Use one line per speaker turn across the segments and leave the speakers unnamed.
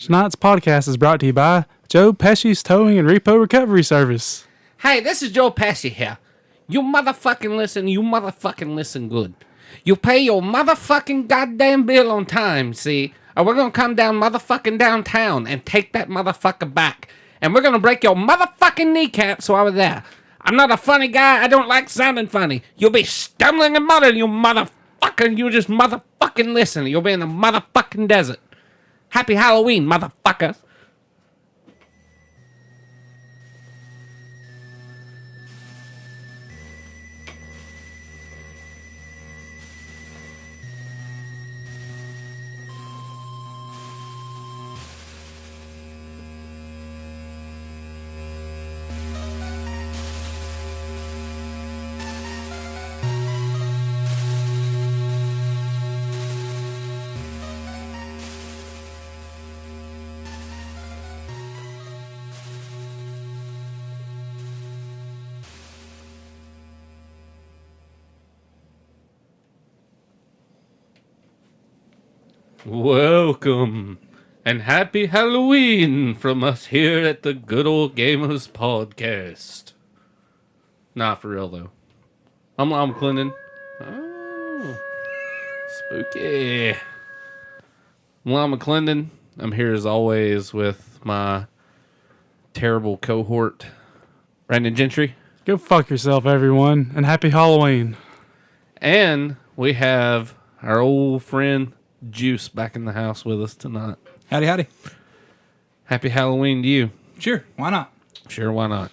Tonight's podcast is brought to you by Joe Pesci's Towing and Repo Recovery Service.
Hey, this is Joe Pesci here. You motherfucking listen good. You pay your motherfucking goddamn bill on time, see? Or we're gonna come down motherfucking downtown and take that motherfucker back. And we're gonna break your motherfucking kneecaps while we're there. I'm not a funny guy. I don't like sounding funny. You'll be stumbling and muttering, you motherfucker. You just motherfucking listen. You'll be in the motherfucking desert. Happy Halloween, motherfucker. Welcome and happy Halloween from us here at the Good Ole Gamers Podcast. Nah, for real though. I'm Clinton. Oh, spooky. I'm McClendon. I'm here as always with my terrible cohort, Brandon Gentry.
Go fuck yourself, everyone, and happy Halloween.
And we have our old friend Juice back in the house with us tonight.
Howdy, howdy.
Happy Halloween to you.
Sure, why not?
Sure, why not?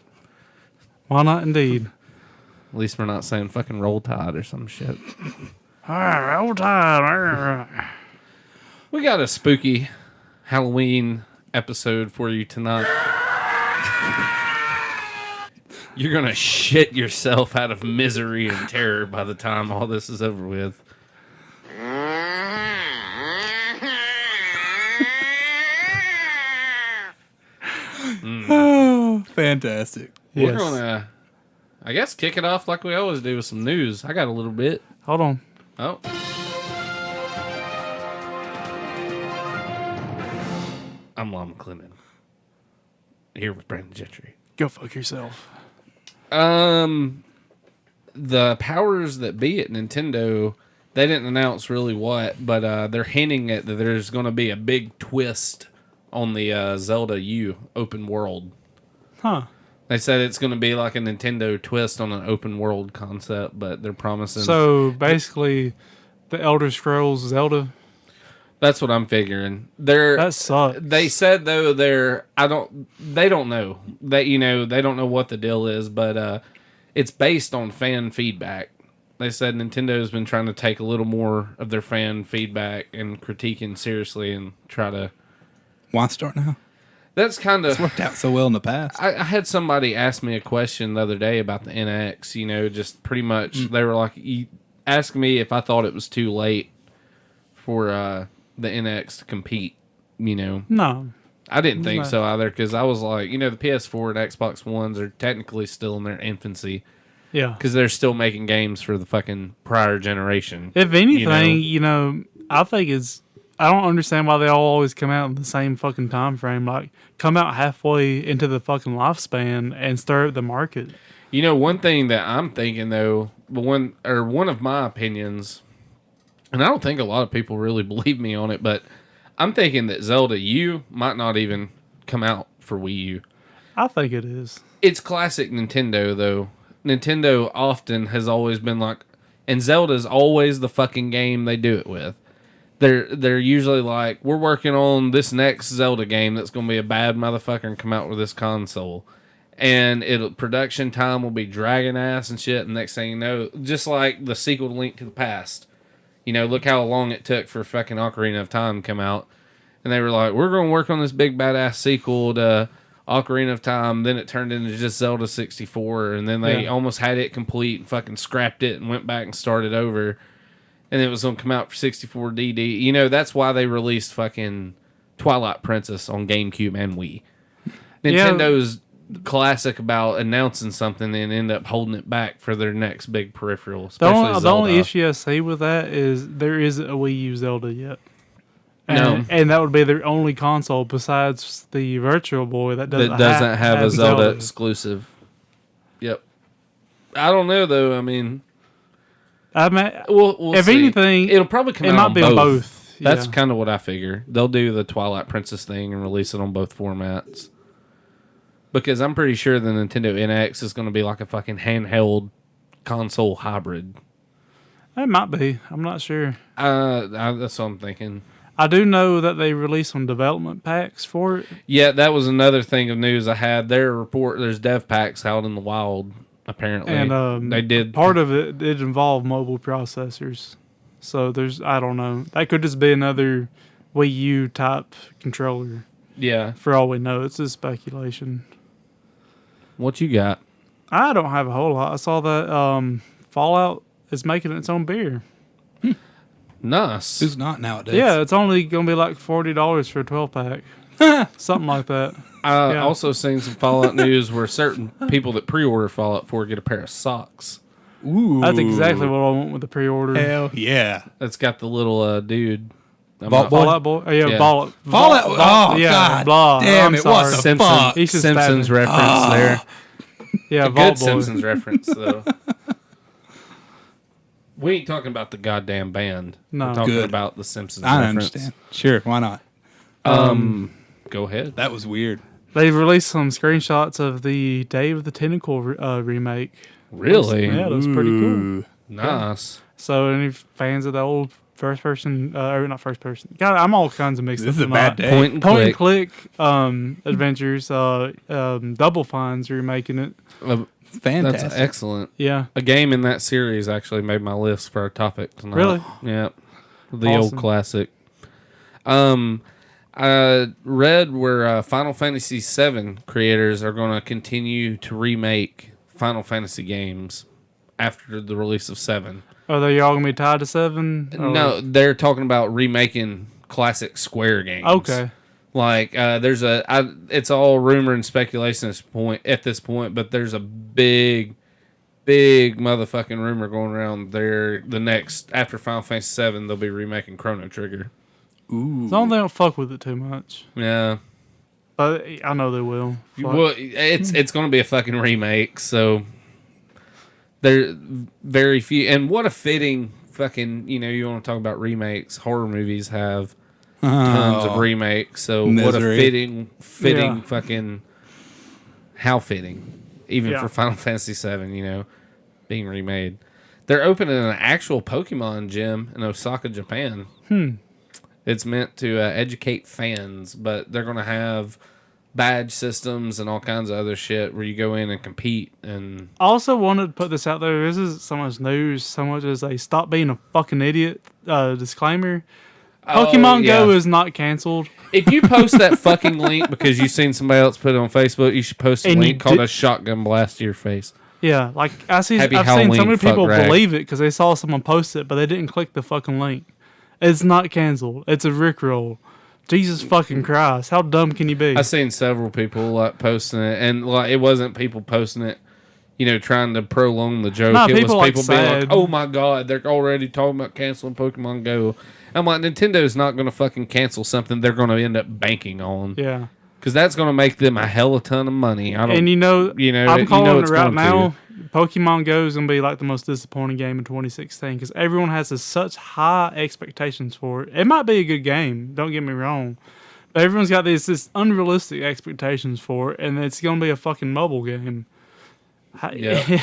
Why not, indeed?
At least we're not saying fucking Roll Tide or some shit.
Roll Tide.
We got a spooky Halloween episode for you tonight. You're going to shit yourself out of misery and terror by the time all this is over with.
Oh, fantastic.
We're going to, I guess, kick it off like we always do with some news. I got a little bit.
Hold on.
Oh. I'm Lon McClendon. Here with Brandon Gentry.
Go fuck yourself.
The powers that be at Nintendo, they didn't announce really what, but they're hinting at that there's going to be a big twist on the Zelda U open world.
Huh.
They said it's going to be like a Nintendo twist on an open world concept, but they're promising.
So basically, the Elder Scrolls Zelda.
That's what I'm figuring. That
sucks.
They said though they don't know. They don't know what the deal is, but it's based on fan feedback. They said Nintendo's been trying to take a little more of their fan feedback and critiquing seriously and try to.
Why start now?
That's kind of...
It's worked out so well in the past.
I had somebody ask me a question the other day about the NX, just pretty much, they were like, asking me if I thought it was too late for the NX to compete,
No.
I didn't think so either, because I was like, the PS4 and Xbox Ones are technically still in their infancy.
Yeah.
Because they're still making games for the fucking prior generation.
If anything, I think I don't understand why they all always come out in the same fucking time frame. Like, come out halfway into the fucking lifespan and stir up the market.
One thing that I'm thinking, though, one of my opinions, and I don't think a lot of people really believe me on it, but I'm thinking that Zelda U might not even come out for Wii U.
I think it is.
It's classic Nintendo, though. Nintendo often has always been like, and Zelda's always the fucking game they do it with. They're usually like, we're working on this next Zelda game that's going to be a bad motherfucker and come out with this console. And production time will be dragging ass and shit. And next thing you know, just like the sequel to Link to the Past. Look how long it took for fucking Ocarina of Time to come out. And they were like, we're going to work on this big badass sequel to Ocarina of Time. Then it turned into just Zelda 64. And then they almost had it complete and fucking scrapped it and went back and started over. And it was going to come out for 64 DD. That's why they released fucking Twilight Princess on GameCube and Wii. Nintendo's classic about announcing something and end up holding it back for their next big peripheral.
The only issue I see with that is there isn't a Wii U Zelda yet. And that would be their only console besides the Virtual Boy that doesn't
have a Zelda exclusive. Yep. I don't know though. I mean, we'll
if
see.
anything,
it'll probably come out
might
on
be
both.
on both.
That's
Yeah.
kind of what I figure. They'll do the Twilight Princess thing and release it on both formats. Because I'm pretty sure the Nintendo NX is going to be like a fucking handheld console hybrid.
It might be. I'm not sure.
That's what I'm thinking.
I do know that they released some development packs for it.
Yeah, that was another thing of news I had. There's dev packs out in the wild, apparently.
And
they did.
Part of it did involve mobile processors. So I don't know. That could just be another Wii U type controller.
Yeah.
For all we know, it's just speculation.
What you got?
I don't have a whole lot. I saw that Fallout is making its own beer.
Nice.
Who's not nowadays?
Yeah, it's only going to be like $40 for a 12-pack. Something like that.
I also seen some Fallout news where certain people that pre-order Fallout 4 get a pair of socks.
Ooh.
That's exactly what I want with the pre-order.
Hell yeah.
That's got the little dude.
Fallout Boy? Oh, yeah,
Yeah.
Fallout.
Fallout. Oh,
yeah,
God.
blah.
Damn
I'm
it.
sorry.
What the fuck?
He's just
Simpsons
stabbing.
reference there.
Yeah,
A
Vault
good
Boy.
Simpsons reference, though. We ain't talking about the goddamn band.
No.
We're talking
Good.
about the Simpsons
I
reference.
understand. Sure, why not?
Go ahead.
That was weird.
They've released some screenshots of the Day of the Tentacle remake.
Really?
Yeah, that was pretty cool.
Ooh.
Nice.
So, any fans of the old first person, or not first person? God, I'm all kinds of mixed
This
up.
is a bad day.
Point and
Point
click.
and click adventures. Double Fine's remaking it.
Fantastic.
That's excellent.
Yeah.
A game in that series actually made my list for our topic tonight.
Really?
Yeah. The
Awesome.
old classic. I read where Final Fantasy VII creators are going to continue to remake Final Fantasy games after the release of 7.
Are they all going to be tied to 7?
No, they're talking about remaking classic Square games.
Okay.
Like it's all rumor and speculation at this point, but there's a big motherfucking rumor going around there. After Final Fantasy VII, they'll be remaking Chrono Trigger.
Ooh.
As long as they don't fuck with it too much.
Yeah.
But I know they will. Fuck.
Well, it's going to be a fucking remake, so there very few. And what a fitting fucking, you want to talk about remakes? Horror movies have tons of remakes, so what a
Misery.
fitting
Yeah.
fucking, how fitting, even
Yeah.
for Final Fantasy VII, being remade. They're opening an actual Pokemon gym in Osaka, Japan. It's meant to educate fans, but they're going to have badge systems and all kinds of other shit where you go in and compete. And
I also wanted to put this out there. This is so much news, so much as a stop being a fucking idiot disclaimer. Pokemon Go is not canceled.
If you post that fucking link because you've seen somebody else put it on Facebook, you should post a
And you
link called
did-
a shotgun blast to your face.
Yeah, like I've seen
Halloween,
so many people
fuck rag.
believe it because they saw someone post it, but they didn't click the fucking link. It's not canceled. It's a Rickroll. Jesus fucking Christ! How dumb can you be?
I've seen several people like posting it, and like it wasn't people posting it, trying to prolong the joke.
Nah,
It was
people, like,
people being like,
sad.
"Oh my god, they're already talking about canceling Pokemon Go." I'm like, Nintendo's not going to fucking cancel something they're going to end up banking on.
Yeah,
Because that's going to make them a hell of a ton of money.
and
I'm
calling
it's
it right
going
now.
to.
Pokemon Go is gonna be like the most disappointing game in 2016 because everyone has such high expectations for it. It might be a good game, don't get me wrong, but everyone's got this unrealistic expectations for it, and it's gonna be a fucking mobile game.
Yeah.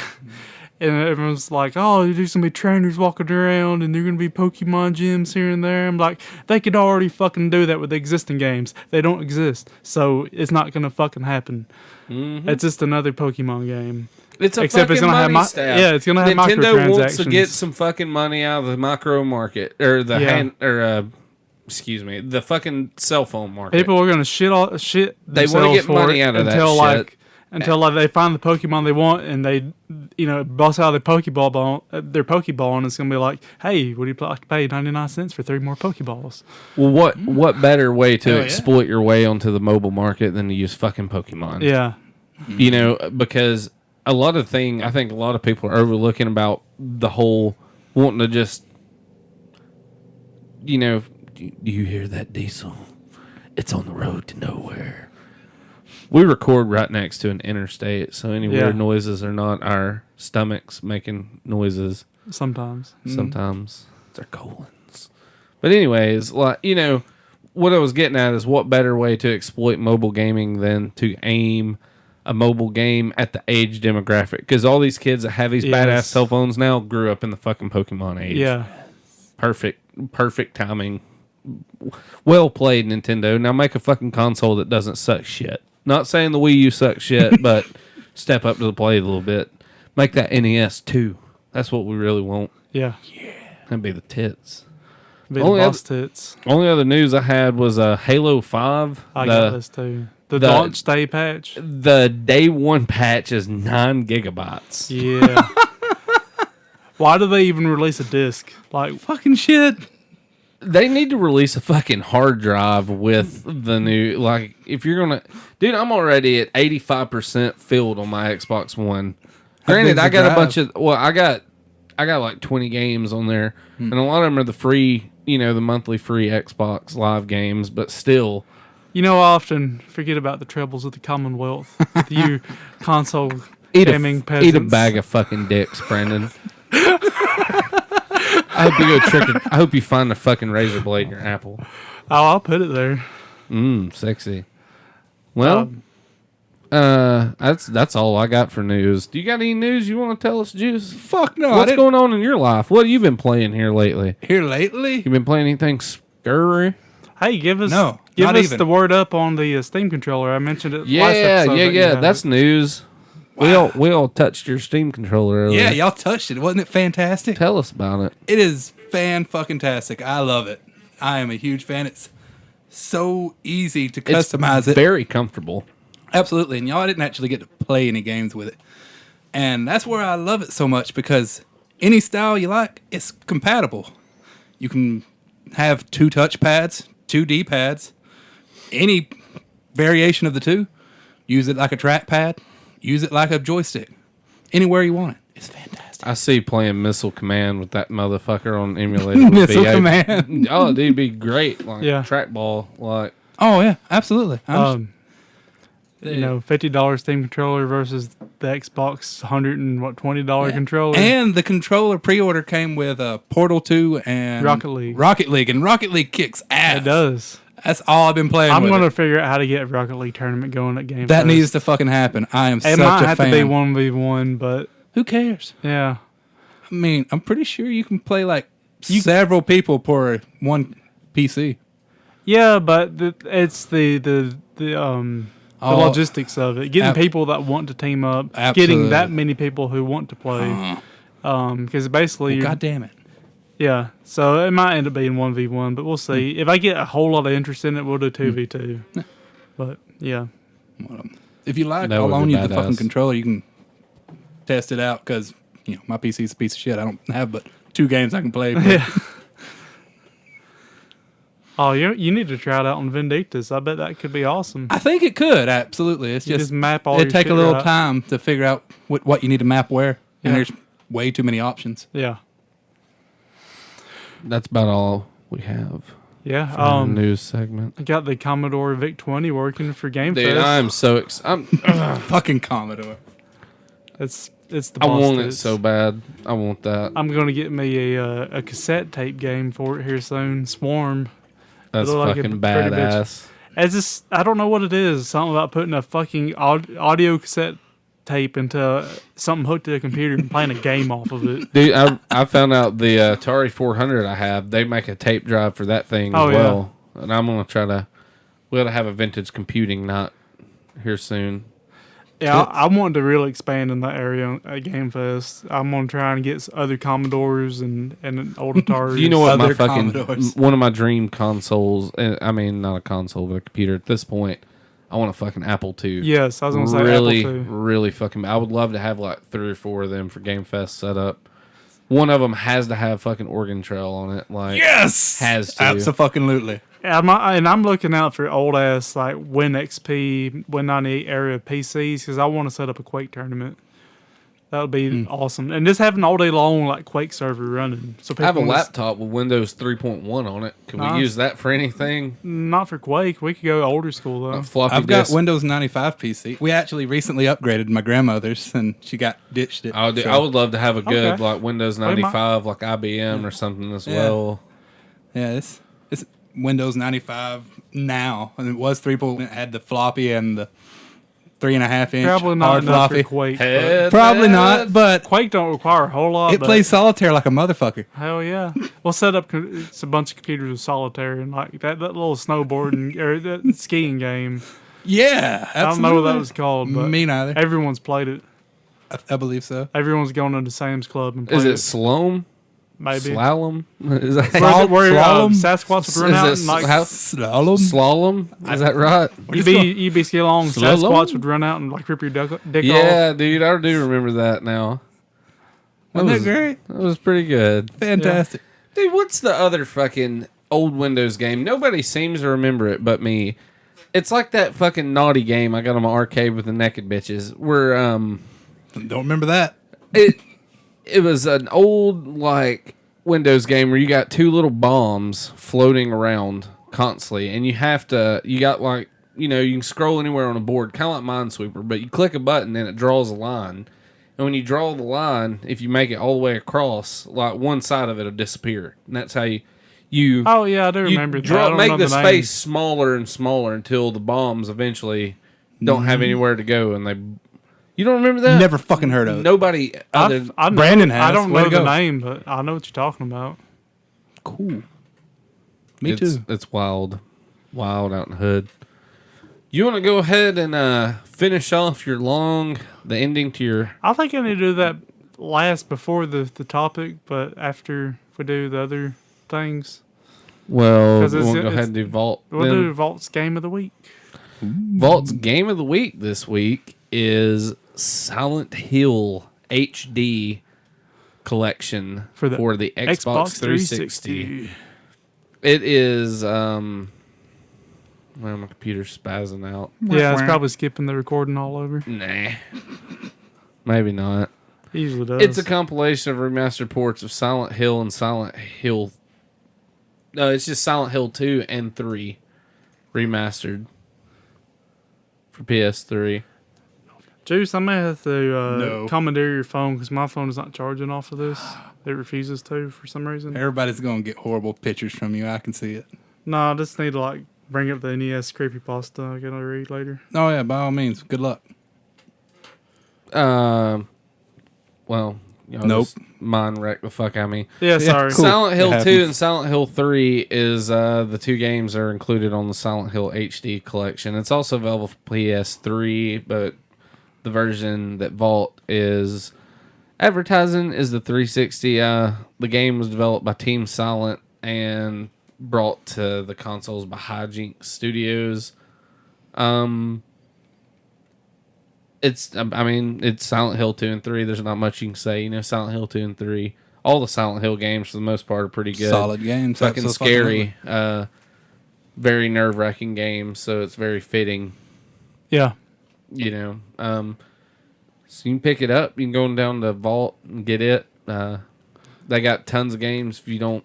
And everyone's like, "Oh, there's gonna be trainers walking around, and there're gonna be Pokemon gyms here and there." I'm like, they could already fucking do that with the existing games. They don't exist, so it's not gonna fucking happen.
Mm-hmm.
It's just another Pokemon game.
It's a
Except
fucking
it's gonna have
money stab.
it's gonna have
Nintendo wants to
microtransactions.
get some fucking money out of the micro market or the
Yeah.
the fucking cell phone market.
People are gonna shit
They
wanna
get money out of that shit.
Until they find the Pokemon they want and they bust out their Pokeball and it's gonna be like, hey, would you like to pay 99 cents for 3 more Pokeballs?
Well, what better way to
Hell yeah.
exploit your way onto the mobile market than to use fucking Pokemon?
Yeah,
Because I think a lot of people are overlooking about the whole wanting to just, Do you hear that diesel? It's on the road to nowhere. We record right next to an interstate, so any weird noises are not our stomachs making noises.
Sometimes.
Sometimes it's our colons. But anyways, like, you know, what I was getting at is what better way to exploit mobile gaming than to aim a mobile game at the age demographic? Because all these kids that have these badass cell phones now grew up in the fucking Pokemon age.
Yeah.
Perfect timing. Well played, Nintendo. Now make a fucking console that doesn't suck shit. Not saying the Wii U sucks shit, but step up to the plate a little bit. Make that NES too. That's what we really want.
Yeah.
That'd be the tits.
Be the boss tits.
Only other news I had was Halo 5.
I got this too. The launch day patch.
The day one patch is 9 gigabytes.
Yeah. Why do they even release a disc? Like,
Fucking shit.
They need to release a fucking hard drive with the new, like, if you're gonna, dude, I'm already at 85% filled on my Xbox One. Granted, I got a bunch of, I got like 20 games on there, and a lot of them are the free, you know, the monthly free Xbox Live games, but still.
you know, I often forget about the troubles of the Commonwealth with you console gaming peasants.
Eat a bag of fucking dicks, Brandon. I hope you go trick. I hope you find a fucking razor blade in your apple.
Oh, I'll put it there.
Sexy. Well, that's all I got for news. Do you got any news you want to tell us, Juice?
Fuck no.
What's going on in your life? What have you been playing here lately?
Here lately?
You been playing anything scurry?
Hey, give us
not even.
the word up on the Steam controller. I mentioned it last
Yeah.
episode.
That's news.
Wow.
We all touched your Steam controller earlier.
Yeah, y'all touched it. Wasn't it fantastic?
Tell us about it.
It is fan-fucking-tastic. I love it. I am a huge fan. It's so easy to customize it.
Very comfortable.
Absolutely. And y'all didn't actually get to play any games with it. And that's where I love it so much, because any style you like, it's compatible. You can have 2 touch pads, 2 D-pads, any variation of the two. Use it like a trackpad. Use it like a joystick. Anywhere you want it. It's fantastic.
I see playing Missile Command with that motherfucker on emulator.
Missile Command.
Oh, dude, it'd be great. Like,
Yeah.
trackball. Like,
Oh, yeah. Absolutely.
You know, $50 Steam controller versus the Xbox $120 controller.
And the controller pre-order came with Portal 2 and
Rocket League.
And Rocket League kicks ass.
It does.
That's all I've been playing
I'm
with
going to
it.
figure out how to get a Rocket League tournament going at Game
That
Fest.
needs to fucking happen. I am
It
such
might
a
have
fan.
to be 1v1, but
Who cares?
yeah.
I mean, I'm pretty sure you can play like several people per one PC.
Yeah, but it's the logistics of it. Getting people that want to team up.
Absolutely.
Getting that many people who want to play. Because basically...
God damn it.
Yeah, so it might end up being 1v1, but we'll see. If I get a whole lot of interest in it, we'll do 2v2. But, yeah.
If you like,
That
I'll
would
loan
be
you the fucking
badass.
controller. You can test it out, because you know my PC's a piece of shit. I don't have but 2 games I can play. But
Yeah. Oh, you need to try it out on Vindictus. I bet that could be awesome.
I think it could, absolutely. It's
You
just
map all
it'd
your
take a
shit
little
right.
time to figure out what you need to map where. And
Yeah.
there's way too many options.
Yeah.
that's about all we have
Yeah.
for the news segment.
I got the Commodore VIC-20 working for Game
Dude,
Fest.
I'm so
Fucking Commodore.
It's the
I
boss
want it
tits.
so bad. I want that.
I'm going to get me a cassette tape game for it here soon. Swarm.
That's
It'll like a
fucking
pretty bitch.
badass.
It's just, I don't know what it is. Something about putting a fucking audio cassette tape into something hooked to a computer and playing a game off of it.
Dude, I found out the Atari 400 I have, they make a tape drive for that thing
Oh,
as
yeah.
well. And I'm going to try to, we got to have a vintage computing night here soon.
Yeah, I want to really expand in that area at Game Fest. I'm going to try and get other Commodores and old Ataris.
You know what my
Other
fucking,
Commodores.
one of my dream consoles, I mean, not a console, but a computer at this point, I want a fucking Apple II.
Yes, I was going to say
really,
Apple II.
really fucking, I would love to have like 3 or 4 of them for Game Fest set up. One of them has to have fucking Oregon Trail on it. Like,
Yes!
Has to.
Absolutely.
I'm looking out for old ass like Win XP, Win 98 era PCs because I want to set up a Quake tournament. That would be awesome. And just having all day long like Quake server running. So
I have a
people
laptop with Windows 3.1 on it. Can we use that for anything?
Not for Quake. We could go older school though.
Floppy
I've
disk.
got Windows 95 PC. We actually recently upgraded my grandmother's, and she ditched it.
I would love to have a good like Windows
might-
95, like IBM or something as well.
Yeah, it's Windows 95 now, and it was 3.1. It had the floppy and the 3.5-inch
Probably not
hard
enough
floppy.
for Quake.
Head
Probably
that.
not, but
Quake don't require a whole lot.
it
but
plays solitaire like a motherfucker.
Hell yeah. We'll set up it's a bunch of computers with solitaire and like that little snowboarding or that skiing game.
Yeah, absolutely.
I don't know what that was called, but
Me neither.
everyone's played it.
I believe so.
Everyone's going into Sam's Club and
Is
played
it Sloan?
Maybe.
Slalom? Is that
Where
Slalom?
Sasquatch would run out and like
Slalom.
Slalom? Is that right?
you'd be ski along.
Slalom?
Sasquatch would run out and like rip your dick off.
Yeah, dude, I do remember that now.
Wasn't that great?
That was pretty good.
Fantastic.
Dude, what's the other fucking old Windows game? Nobody seems to remember it but me. It's like that fucking naughty game I got on my arcade with the naked bitches. Where
Don't remember that.
it was an old like Windows game where you got two little bombs floating around constantly, and you got like, you know, you can scroll anywhere on a board, kind of like Minesweeper, but you click a button and it draws a line. And when you draw the line, if you make it all the way across, like one side of it will disappear, and that's how you.
Oh yeah, I do remember that. I
Draw,
don't
make
know
the
the name.
space smaller and smaller until the bombs eventually don't have anywhere to go, and they. You don't remember that?
Never fucking heard of it.
Nobody other.
I know,
Brandon has.
I don't
Way
know
to
the
go.
name, but I know what you're talking about.
Cool. Me too.
It's wild out in the hood. You want to go ahead and finish off the ending to your.
I think I need to do that last before the topic, but after we do the other things.
Well,
'Cause
we want to go
it's-
ahead and do Vault.
We'll
then.
do Vault's Game of the Week.
Vault's game of the week this week is Silent Hill HD collection
For the
Xbox 360. It is well, my computer's spazzing out.
Yeah, it's probably skipping the recording all over.
Nah. Maybe not.
It usually does.
It's a compilation of remastered ports of Silent Hill and Silent Hill. No, it's just Silent Hill 2 and 3 remastered for PS3.
Juice, I may have to
No.
commandeer your phone because my phone is not charging off of this. It refuses to for some reason.
Everybody's gonna get horrible pictures from you. I can see it.
No, I just need to like bring up the NES creepypasta I gotta read later.
Oh yeah, by all means. Good luck.
Well, you know,
Nope.
just mind wreck the fuck out of me.
Yeah, sorry.
cool.
Silent Hill
It
2
happens.
and Silent Hill 3 is the two games are included on the Silent Hill HD collection. It's also available for PS3, but the version that Vault is advertising is the 360. The game was developed by Team Silent and brought to the consoles by Hijinks Studios. It's Silent Hill 2 and 3. There's not much you can say. You know, Silent Hill 2 and 3. All the Silent Hill games, for the most part, are pretty good.
Solid games.
Fucking
Absolutely.
scary. Very nerve-wracking games, so it's very fitting,
Yeah.
you know. So you can pick it up. You can go down to Vault and get it. They got tons of games. If you don't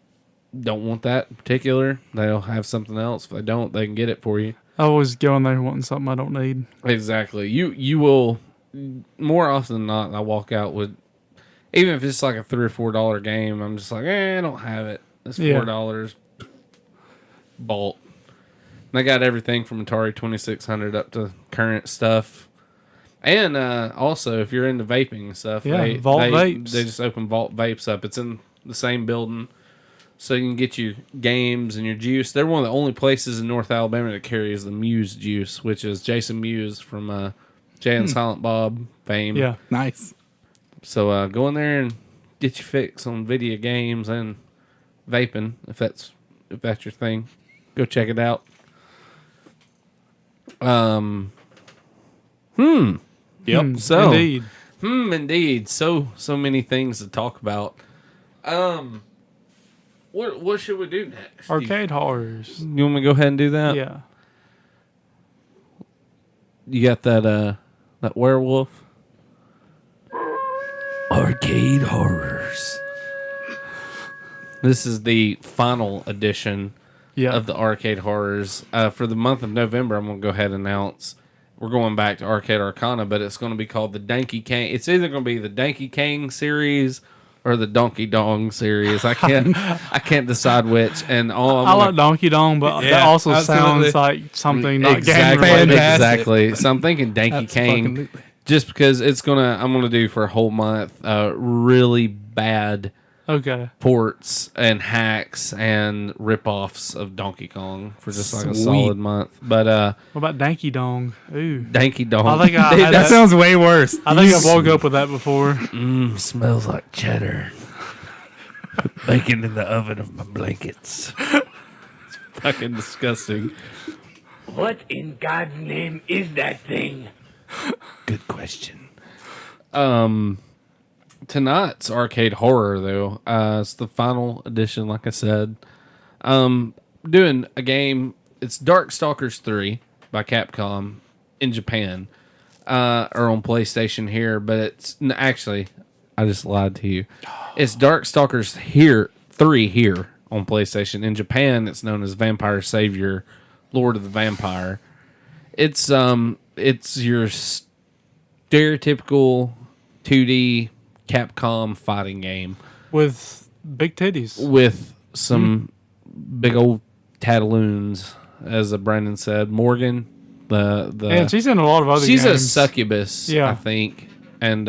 want that in particular, they'll have something else. If they don't, they can get it for you.
I always go in there wanting something I don't need.
Exactly. You will, more often than not, I walk out with, even if it's like a $3 or $4 game, I'm just like, I don't have it. It's $4. Bolt. They got everything from Atari 2600 up to current stuff. And also, if you're into vaping and stuff,
Vault Vapes.
They just open Vault Vapes up. It's in the same building. So you can get your games and your juice. They're one of the only places in North Alabama that carries the Muse juice, which is Jason Muse from Jay and Silent Bob fame.
Yeah.
Nice.
So go in there and get your fix on video games and vaping, if that's your thing. Go check it out.
Yep.
So
Indeed.
indeed. So many things to talk about. What should we do next?
Arcade horrors.
You want me to go ahead and do that?
Yeah.
You got that werewolf? Arcade Horrors. This is the final edition of the Arcade Horrors. For the month of November, I'm going to go ahead and announce we're going back to Arcade Arcana, but it's going to be called the Danky Kang. It's either going to be the Danky Kang series or the Donkey Dong series. I can't decide which. And
I like Donkey Dong, but that also sounds like something not
exactly. So I'm thinking Danky Kang, just because I'm gonna do for a whole month really bad ports and hacks and ripoffs of Donkey Kong for just like a solid month. But
what about Danky Dong? Ooh,
Danky Dong.
I think
that sounds way worse.
I think I woke up with that before.
Smells like cheddar. Bacon in the oven of my blankets. It's fucking disgusting.
What in God's name is that thing?
Good question. Tonight's Arcade Horror, though, it's the final edition, like I said. Doing a game, it's Darkstalkers 3 by Capcom in Japan, or on PlayStation here, but it's actually, I just lied to you. It's Darkstalkers 3 here on PlayStation. In Japan, it's known as Vampire Savior, Lord of the Vampire. It's your stereotypical 2D Capcom fighting game
with big titties,
with some big old tataloons, as Brandon said. Morgan,
and she's in a lot of other games.
She's a succubus, I think, and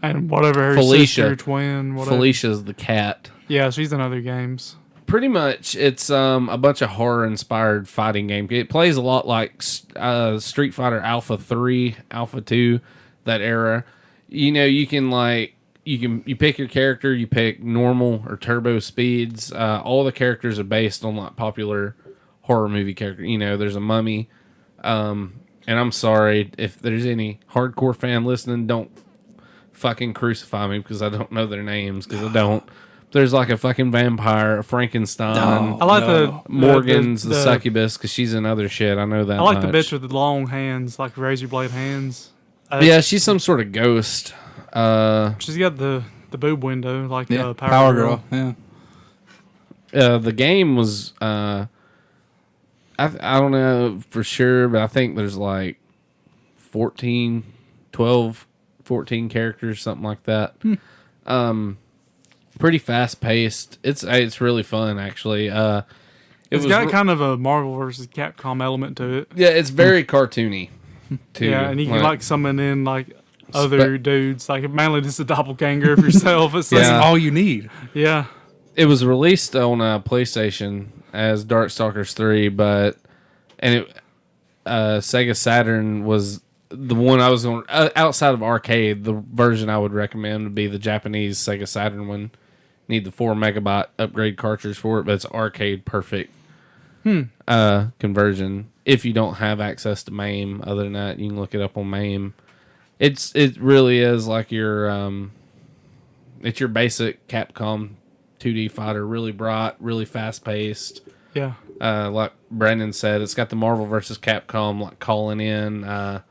whatever her sister, twin, whatever.
Felicia's the cat.
Yeah, she's in other games.
Pretty much, it's a bunch of horror-inspired fighting game. It plays a lot like Street Fighter Alpha 3, Alpha 2, that era. You know, you pick your character, you pick normal or turbo speeds. All the characters are based on like popular horror movie characters. You know, there's a mummy. And I'm sorry if there's any hardcore fan listening, don't fucking crucify me because I don't know their names, because I don't. There's like a fucking vampire, a Frankenstein.
I like
Morgan's the succubus because she's in other shit. I know that.
I like the bitch with the long hands, like razor blade hands.
Yeah, she's some sort of ghost.
She's got the boob window, like
Power Girl. Yeah.
The game was I don't know for sure, but I think there's like 14 characters, something like that. Pretty fast paced. It's really fun, actually.
It's got kind of a Marvel versus Capcom element to it.
Yeah, it's very cartoony too.
Yeah, and you can like summon in like other dudes, like mainly just a doppelganger of yourself. It's
That's all you need.
Yeah.
It was released on PlayStation as Darkstalkers 3, Sega Saturn was the one I was on. Outside of arcade, the version I would recommend would be the Japanese Sega Saturn one. Need the 4 megabyte upgrade cartridge for it, but it's arcade perfect conversion. If you don't have access to MAME, other than that, you can look it up on MAME. It really is like it's your basic Capcom 2D fighter, really bright, really fast paced.
Yeah.
Like Brandon said, it's got the Marvel versus Capcom like calling in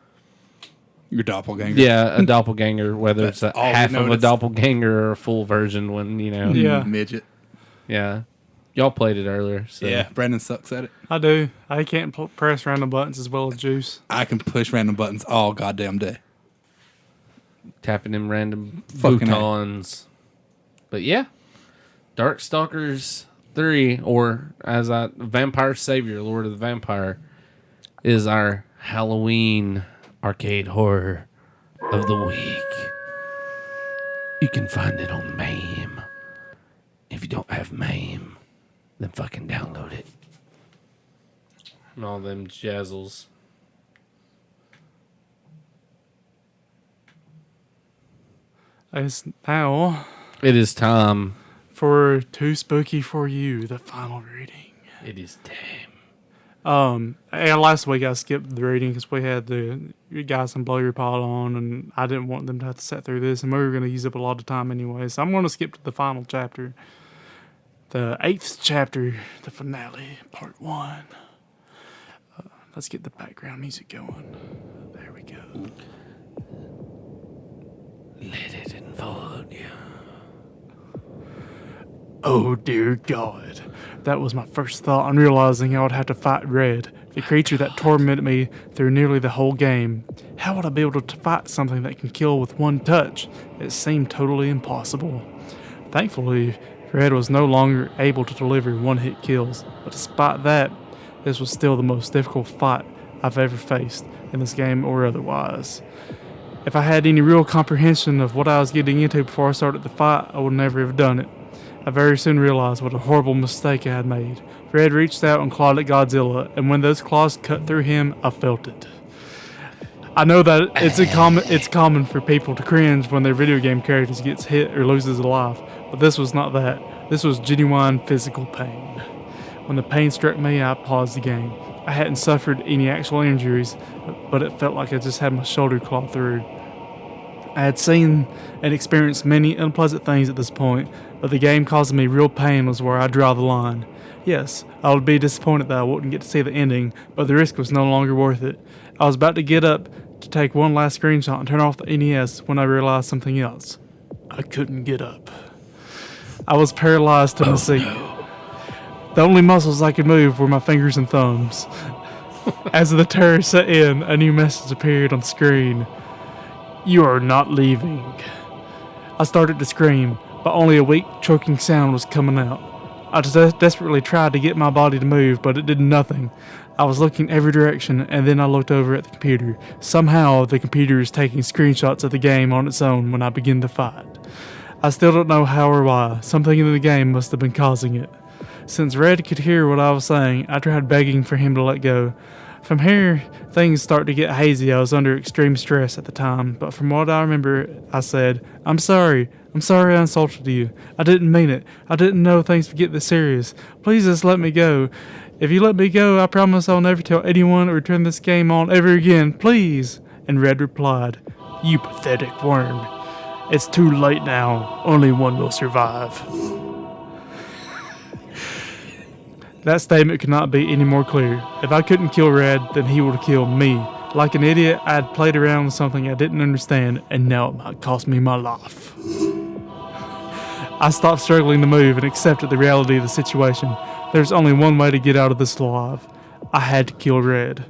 your doppelganger.
Yeah, a doppelganger, whether it's half of a doppelganger or a full version when,
midget.
Yeah. Y'all played it earlier. So.
Yeah, Brandon sucks at it.
I do. I can't press random buttons as well as Juice.
I can push random buttons all goddamn day.
Tapping in random buttons. But yeah, Darkstalkers 3, or Vampire Savior, Lord of the Vampire, is our Helloween arcade horror of the week. You can find it on MAME. If you don't have MAME, then fucking download it. And all them jazzles.
It's now.
It is time
for Too Spooky for You, the final reading.
It is time.
Last week I skipped the reading because we had the guys from Blow Your Pot on, and I didn't want them to have to sit through this, and we were going to use up a lot of time anyway. So I'm going to skip to the final chapter, the 8th chapter, the finale, part 1. Let's get the background music going. There we go.
Let it unfold you.
Oh dear God. That was my first thought on realizing I would have to fight Red, the creature that tormented me through nearly the whole game. How would I be able to fight something that can kill with one touch? It seemed totally impossible. Thankfully, Red was no longer able to deliver one-hit kills, but despite that, this was still the most difficult fight I've ever faced in this game or otherwise. If I had any real comprehension of what I was getting into before I started the fight, I would never have done it. I very soon realized what a horrible mistake I had made. Red reached out and clawed at Godzilla, and when those claws cut through him, I felt it. I know that it's common for people to cringe when their video game characters gets hit or loses a life, but this was not that. This was genuine physical pain. When the pain struck me, I paused the game. I hadn't suffered any actual injuries, but it felt like I just had my shoulder clawed through. I had seen and experienced many unpleasant things at this point, but the game causing me real pain was where I draw the line. Yes, I would be disappointed that I wouldn't get to see the ending, but the risk was no longer worth it. I was about to get up to take one last screenshot and turn off the NES when I realized something else. I couldn't get up. I was paralyzed to my seat. The only muscles I could move were my fingers and thumbs. As the terror set in, a new message appeared on screen. You are not leaving. I started to scream, but only a weak, choking sound was coming out. I just desperately tried to get my body to move, but it did nothing. I was looking every direction, and then I looked over at the computer. Somehow, the computer is taking screenshots of the game on its own when I begin to fight. I still don't know how or why. Something in the game must have been causing it. Since Red could hear what I was saying, I tried begging for him to let go. From here, things start to get hazy. I was under extreme stress at the time, but from what I remember, I said, I'm sorry I insulted you. I didn't mean it. I didn't know things would get this serious. Please just let me go. If you let me go, I promise I'll never tell anyone or turn this game on ever again. Please. And Red replied, You pathetic worm. It's too late now. Only one will survive. That statement could not be any more clear. If I couldn't kill Red, then he would kill me. Like an idiot, I had played around with something I didn't understand, and now it might cost me my life. I stopped struggling to move and accepted the reality of the situation. There's only one way to get out of this alive. I had to kill Red.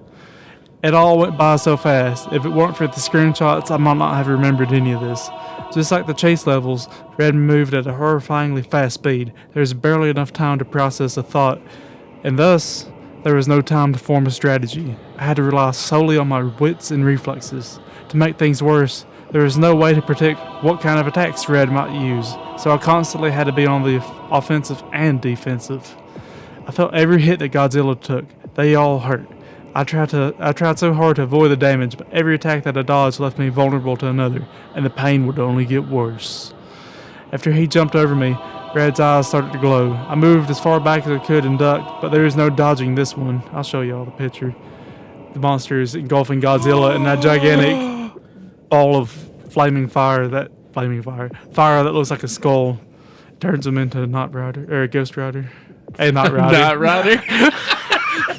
It all went by so fast. If it weren't for the screenshots, I might not have remembered any of this. Just like the chase levels, Red moved at a horrifyingly fast speed. There was barely enough time to process a thought, and thus, there was no time to form a strategy. I had to rely solely on my wits and reflexes. To make things worse, there was no way to predict what kind of attacks Red might use, so I constantly had to be on the offensive and defensive. I felt every hit that Godzilla took. They all hurt. I tried so hard to avoid the damage, but every attack that I dodged left me vulnerable to another, and the pain would only get worse. After he jumped over me, Red's eyes started to glow. I moved as far back as I could and ducked, but there was no dodging this one. I'll show you all the picture. The monster is engulfing Godzilla in that gigantic ball of fire that looks like a skull. Turns him into a Ghost Rider. A Knight Rider.
Knight Rider.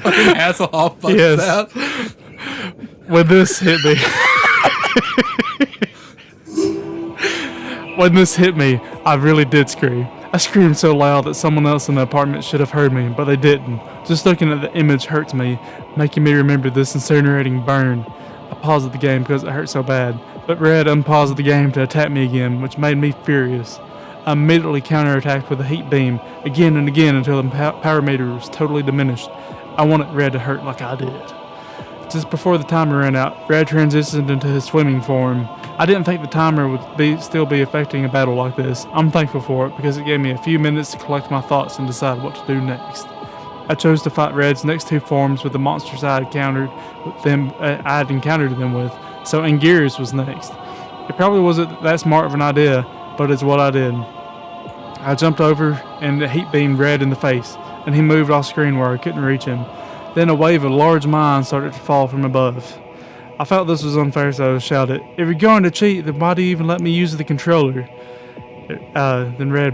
Fucking Hasselhoff busts out.
When this hit me, I really did scream. I screamed so loud that someone else in the apartment should have heard me, but they didn't. Just looking at the image hurts me, making me remember this incinerating burn. I paused the game because it hurt so bad, but Red unpaused the game to attack me again, which made me furious. I immediately counterattacked with a heat beam, again and again until the power meter was totally diminished. I wanted Red to hurt like I did. Just before the timer ran out, Red transitioned into his swimming form. I didn't think the timer would still be affecting a battle like this. I'm thankful for it because it gave me a few minutes to collect my thoughts and decide what to do next. I chose to fight Red's next two forms with the monsters I had encountered them with, so Anguirus was next. It probably wasn't that smart of an idea, but it's what I did. I jumped over and heat beamed Red in the face, and he moved off screen where I couldn't reach him. Then a wave of large mines started to fall from above. I felt this was unfair, so I shouted, "If you're going to cheat, then why do you even let me use the controller?" Then Red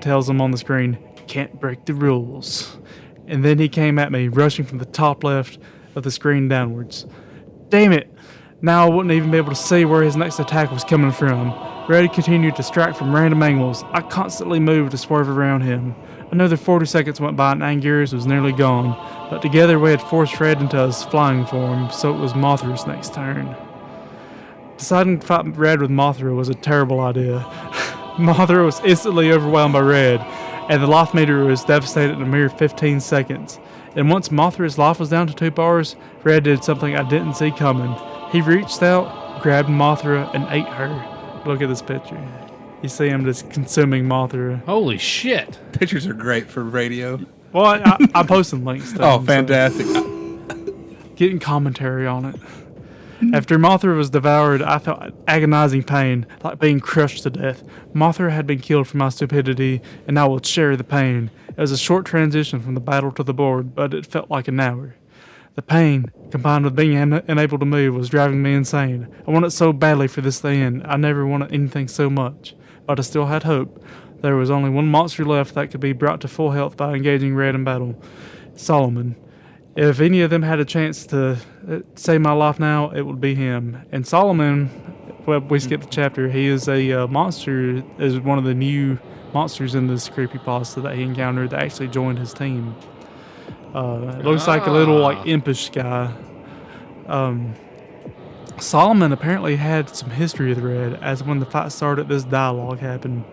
tells him on the screen, "Can't break the rules." And then he came at me, rushing from the top left of the screen downwards. Damn it! Now I wouldn't even be able to see where his next attack was coming from. Red continued to strike from random angles. I constantly moved to swerve around him. Another 40 seconds went by and Anguirus was nearly gone, but together we had forced Red into his flying form, so it was Mothra's next turn. Deciding to fight Red with Mothra was a terrible idea. Mothra was instantly overwhelmed by Red, and the life meter was devastated in a mere 15 seconds. And once Mothra's life was down to 2 bars, Red did something I didn't see coming. He reached out, grabbed Mothra, and ate her. Look at this picture. You see him just consuming Mothra.
Holy shit.
Pictures are great for radio.
Well, I'm posting links to
Oh,
them,
fantastic.
so getting commentary on it. After Mothra was devoured, I felt agonizing pain, like being crushed to death. Mothra had been killed for my stupidity, and I would share the pain. It was a short transition from the battle to the board, but it felt like an hour. The pain, combined with being unable to move, was driving me insane. I wanted so badly for this to end. I never wanted anything so much, but I still had hope. There was only one monster left that could be brought to full health by engaging Red in battle. Solomon. If any of them had a chance to save my life now, it would be him. And Solomon, well, we skipped the chapter, he is a monster, is one of the new monsters in this creepypasta that he encountered that actually joined his team. It looks like a little like impish guy. Solomon apparently had some history with Red, as when the fight started, this dialogue happened.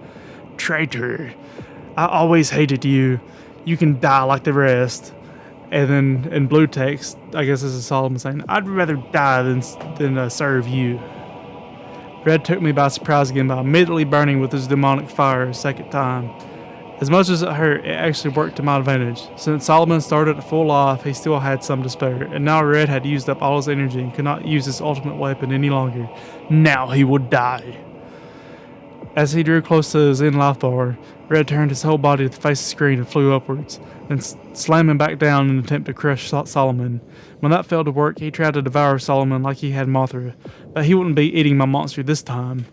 Traitor, I always hated you. You can die like the rest. And then in blue text, I guess this is Solomon saying, I'd rather die than serve you. Red took me by surprise again by immediately burning with his demonic fire a second time. As much as it hurt, it actually worked to my advantage. Since Solomon started at full life, he still had some to spare, and now Red had used up all his energy and could not use his ultimate weapon any longer. Now he would die. As he drew close to his end life bar, Red turned his whole body to face the screen and flew upwards, then slamming back down in an attempt to crush Solomon. When that failed to work, he tried to devour Solomon like he had Mothra, but he wouldn't be eating my monster this time.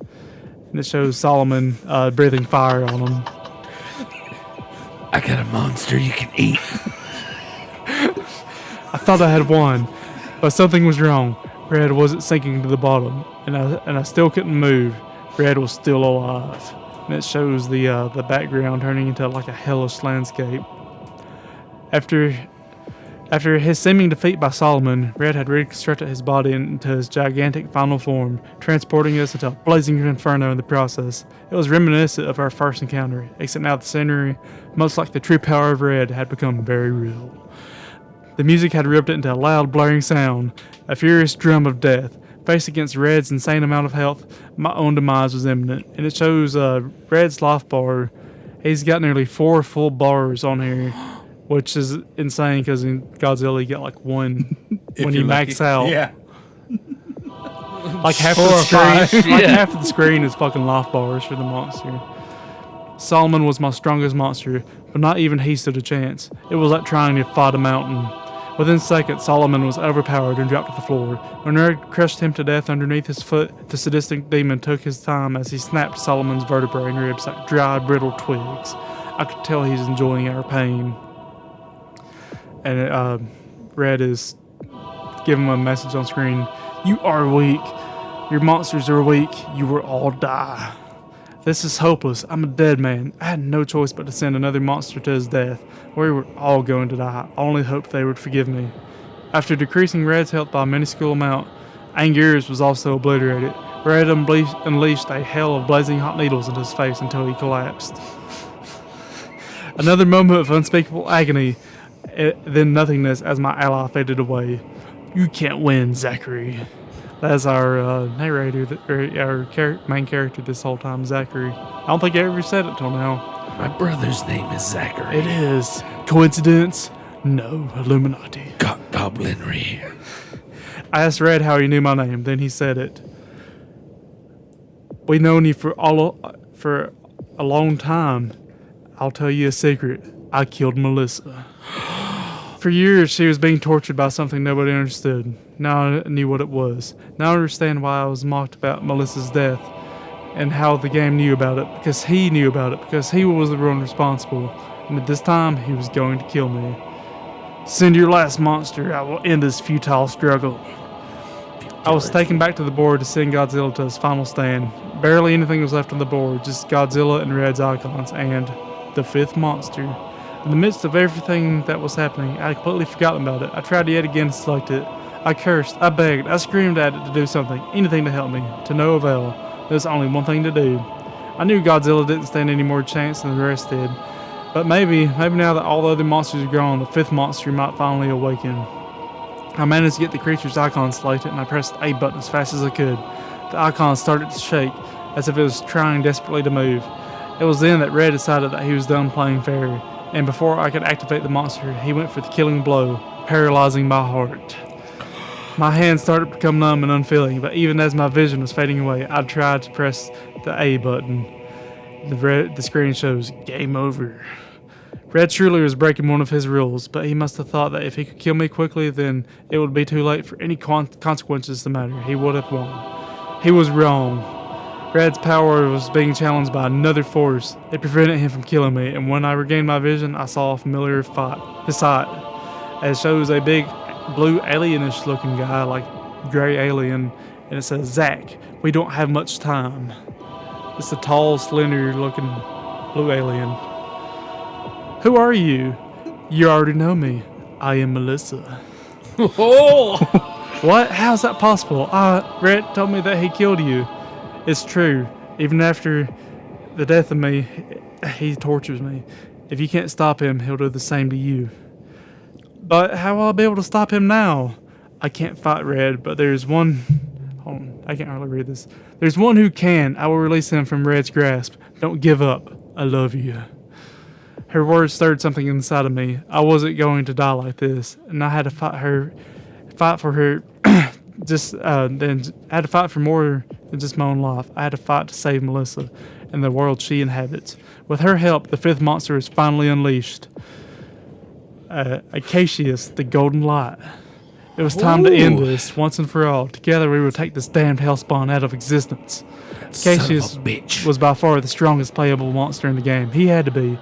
And it shows Solomon breathing fire on him.
I got a monster you can eat.
I thought I had won, but something was wrong. Red wasn't sinking to the bottom, and I still couldn't move. Red was still alive. And it shows the background turning into like a hellish landscape. After his seeming defeat by Solomon, Red had reconstructed his body into his gigantic final form, transporting us into a blazing inferno in the process. It was reminiscent of our first encounter, except now the scenery, much like the true power of Red, had become very real. The music had ripped it into a loud, blaring sound, a furious drum of death. Faced against Red's insane amount of health, my own demise was imminent. And it shows Red's life bar. He's got nearly 4 full bars on here, which is insane because in Godzilla you get like 1 when you max out.
Yeah.
Like half of the screen, like half of the screen is fucking life bars for the monster. Solomon was my strongest monster, but not even he stood a chance. It was like trying to fight a mountain. Within seconds, Solomon was overpowered and dropped to the floor. When Red crushed him to death underneath his foot, the sadistic demon took his time as he snapped Solomon's vertebrae and ribs like dry, brittle twigs. I could tell he's enjoying our pain. And Red is giving him a message on screen. You are weak. Your monsters are weak. You will all die. This is hopeless. I'm a dead man. I had no choice but to send another monster to his death. We were all going to die. I only hoped they would forgive me. After decreasing Red's health by a minuscule amount, Anguirus was also obliterated. Red unleashed a hail of blazing hot needles into his face until he collapsed. Another moment of unspeakable agony, then nothingness as my ally faded away. You can't win, Zachary. That's our narrator, our main character this whole time, Zachary. I don't think I ever said it till now.
My brother's name is Zachary.
It is. Coincidence? No. Illuminati.
Goblinry.
I asked Red how he knew my name, then he said it. We've known you for a long time. I'll tell you a secret. I killed Melissa. For years, she was being tortured by something nobody understood. Now I knew what it was. Now I understand why I was mocked about Melissa's death and how the game knew about it, because he knew about it, because he was the one responsible. And at this time, he was going to kill me. Send your last monster. I will end this futile struggle. I was taken back to the board to send Godzilla to his final stand. Barely anything was left on the board, just Godzilla and Red's icons and the fifth monster. In the midst of everything that was happening, I had completely forgotten about it. I tried yet again to select it. I cursed, I begged, I screamed at it to do something, anything to help me. To no avail. There was only one thing to do. I knew Godzilla didn't stand any more chance than the rest did. But maybe now that all the other monsters are gone, the fifth monster might finally awaken. I managed to get the creature's icon selected, and I pressed the A button as fast as I could. The icon started to shake, as if it was trying desperately to move. It was then that Red decided that he was done playing fair, and before I could activate the monster, he went for the killing blow, paralyzing my heart. My hands started to become numb and unfeeling, but even as my vision was fading away, I tried to press the A button. The screen shows game over. Red truly was breaking one of his rules, but he must have thought that if he could kill me quickly, then it would be too late for any consequences to matter. He would have won. He was wrong. Red's power was being challenged by another force. It prevented him from killing me, and when I regained my vision, I saw a familiar sight. It shows a big blue alienish looking guy, like gray alien, and it says, "Zach, we don't have much time." It's a tall, slender looking blue alien. "Who are you?" "You already know me. I am Melissa."
Oh!
"What? How's that possible?" Red told me that he killed you." "It's true. Even after the death of me, he tortures me. If you can't stop him, he'll do the same to you." "But how will I be able to stop him now?" "I can't fight Red, but there's one..." Hold on, I can't hardly read this. "There's one who can. I will release him from Red's grasp. Don't give up. I love you." Her words stirred something inside of me. I wasn't going to die like this, and I had to fight for her. Then I had to fight for more than just my own life. I had to fight to save Melissa and the world she inhabits. With her help, the fifth monster is finally unleashed. Acacius, the golden light. It was time to end this once and for all. Together we would take this damned hellspawn out of existence. Acacius was by far the strongest playable monster in the game. He had to be,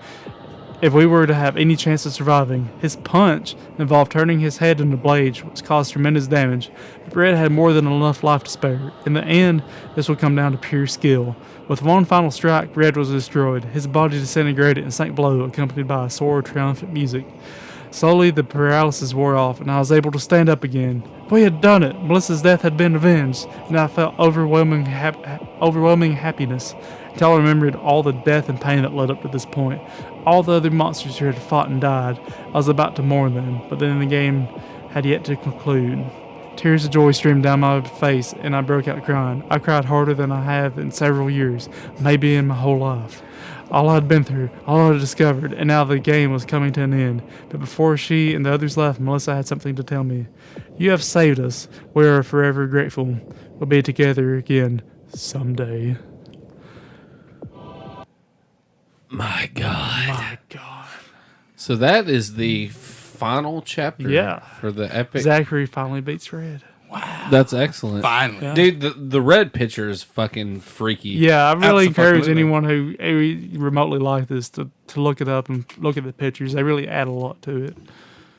if we were to have any chance of surviving. His punch involved turning his head into blades, which caused tremendous damage. But Red had more than enough life to spare. In the end, this would come down to pure skill. With one final strike, Red was destroyed. His body disintegrated and sank below, accompanied by a soar of triumphant music. Slowly, the paralysis wore off, and I was able to stand up again. We had done it. Melissa's death had been avenged, and I felt overwhelming happiness until I remembered all the death and pain that led up to this point. All the other monsters who had fought and died. I was about to mourn them, but then the game had yet to conclude. Tears of joy streamed down my face, and I broke out crying. I cried harder than I have in several years, maybe in my whole life. All I had been through, all I had discovered, and now the game was coming to an end. But before she and the others left, Melissa had something to tell me. "You have saved us. We are forever grateful. We'll be together again someday."
My God.
My God.
So that is the final chapter for the epic.
Zachary finally beats Red.
Wow.
That's excellent.
Finally.
Yeah.
Dude, the red picture is fucking freaky.
Yeah, I really encourage
Abso-fucking-lutely.
anyone who remotely like this to look it up and look at the pictures. They really add a lot to it.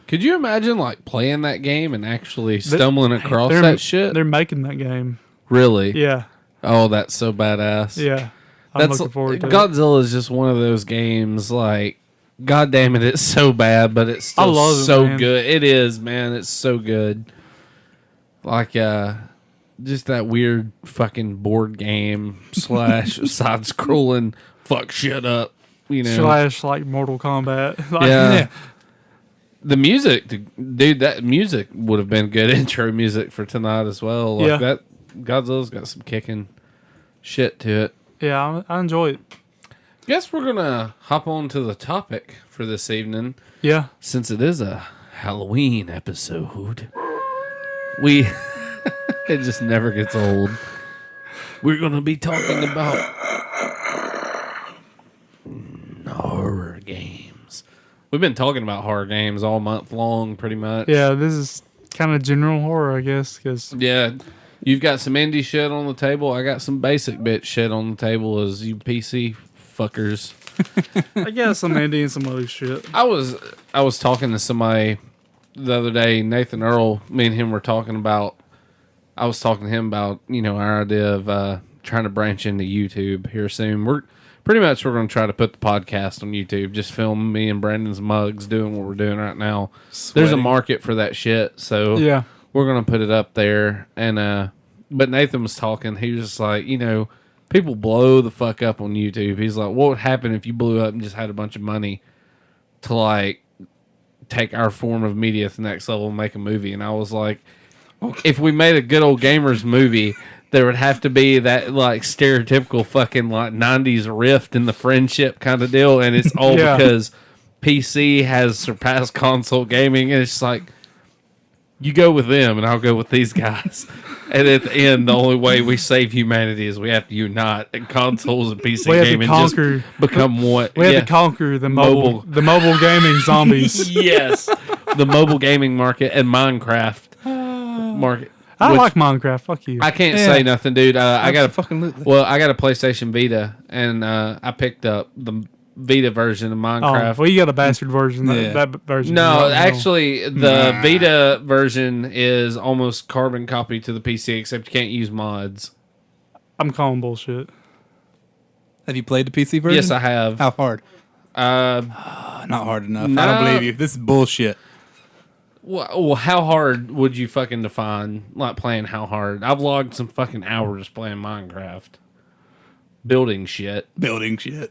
Could you imagine like playing that game and actually stumbling across that shit?
They're making that game.
Really?
Yeah.
Oh, that's so badass.
Yeah. I'm looking forward to it.
Godzilla is just one of those games like, God damn it, it's so bad, but it's still
love it,
so
man.
good. It is, man. It's so good. Like, just that weird fucking board game / side-scrolling fuck shit up, you know.
/ like Mortal Kombat.
Yeah. The music, dude, that music would have been good intro music for tonight as well. Like that, Godzilla's got some kicking shit to it.
Yeah, I enjoy it.
Guess we're gonna hop on to the topic for this evening.
Yeah.
Since it is a Halloween episode, it just never gets old. We're gonna be talking about horror games. We've been talking about horror games all month long, pretty much.
Yeah, this is kind of general horror, I guess, because
Yeah, you've got some indie shit on the table. I got some basic bit shit on the table as you PC fuckers.
I guess some indie and some other shit.
I was talking to somebody the other day, Nathan Earl. Me and him were talking about I was talking to him about, our idea of trying to branch into YouTube here soon. We're going to try to put the podcast on YouTube, just film me and Brandon's mugs doing what we're doing right now. There's a market for that shit, so
Yeah.
we're going to put it up there. And but Nathan was talking. He was just like, people blow the fuck up on YouTube. He's like, what would happen if you blew up and just had a bunch of money to like take our form of media to the next level and make a movie? And I was like, if we made a Good Ole Gamers movie, there would have to be that like stereotypical fucking like 90s rift in the friendship kind of deal. And it's all
Yeah.
because PC has surpassed console gaming. And it's just like, you go with them and I'll go with these guys. And at the end, the only way we save humanity is we have to unite, and consoles and PC
We have to
gaming
conquer-
just become what?
We had to conquer the
Mobile.
mobile gaming zombies.
Yes, the mobile gaming market and Minecraft market.
I
which
like Minecraft. Fuck you.
I can't say nothing, dude. I got a PlayStation Vita, and I picked up the Vita version of Minecraft.
Well, you got a bastard version. That version.
No,
is not
actually, the Vita version is almost carbon copy to the PC, except you can't use mods.
I'm calling bullshit.
Have you played the PC version?
Yes, I have.
How hard? Not hard enough. I don't believe you. This is bullshit.
Well, how hard would you fucking define, like, playing how hard? I've logged some fucking hours playing Minecraft. Building shit.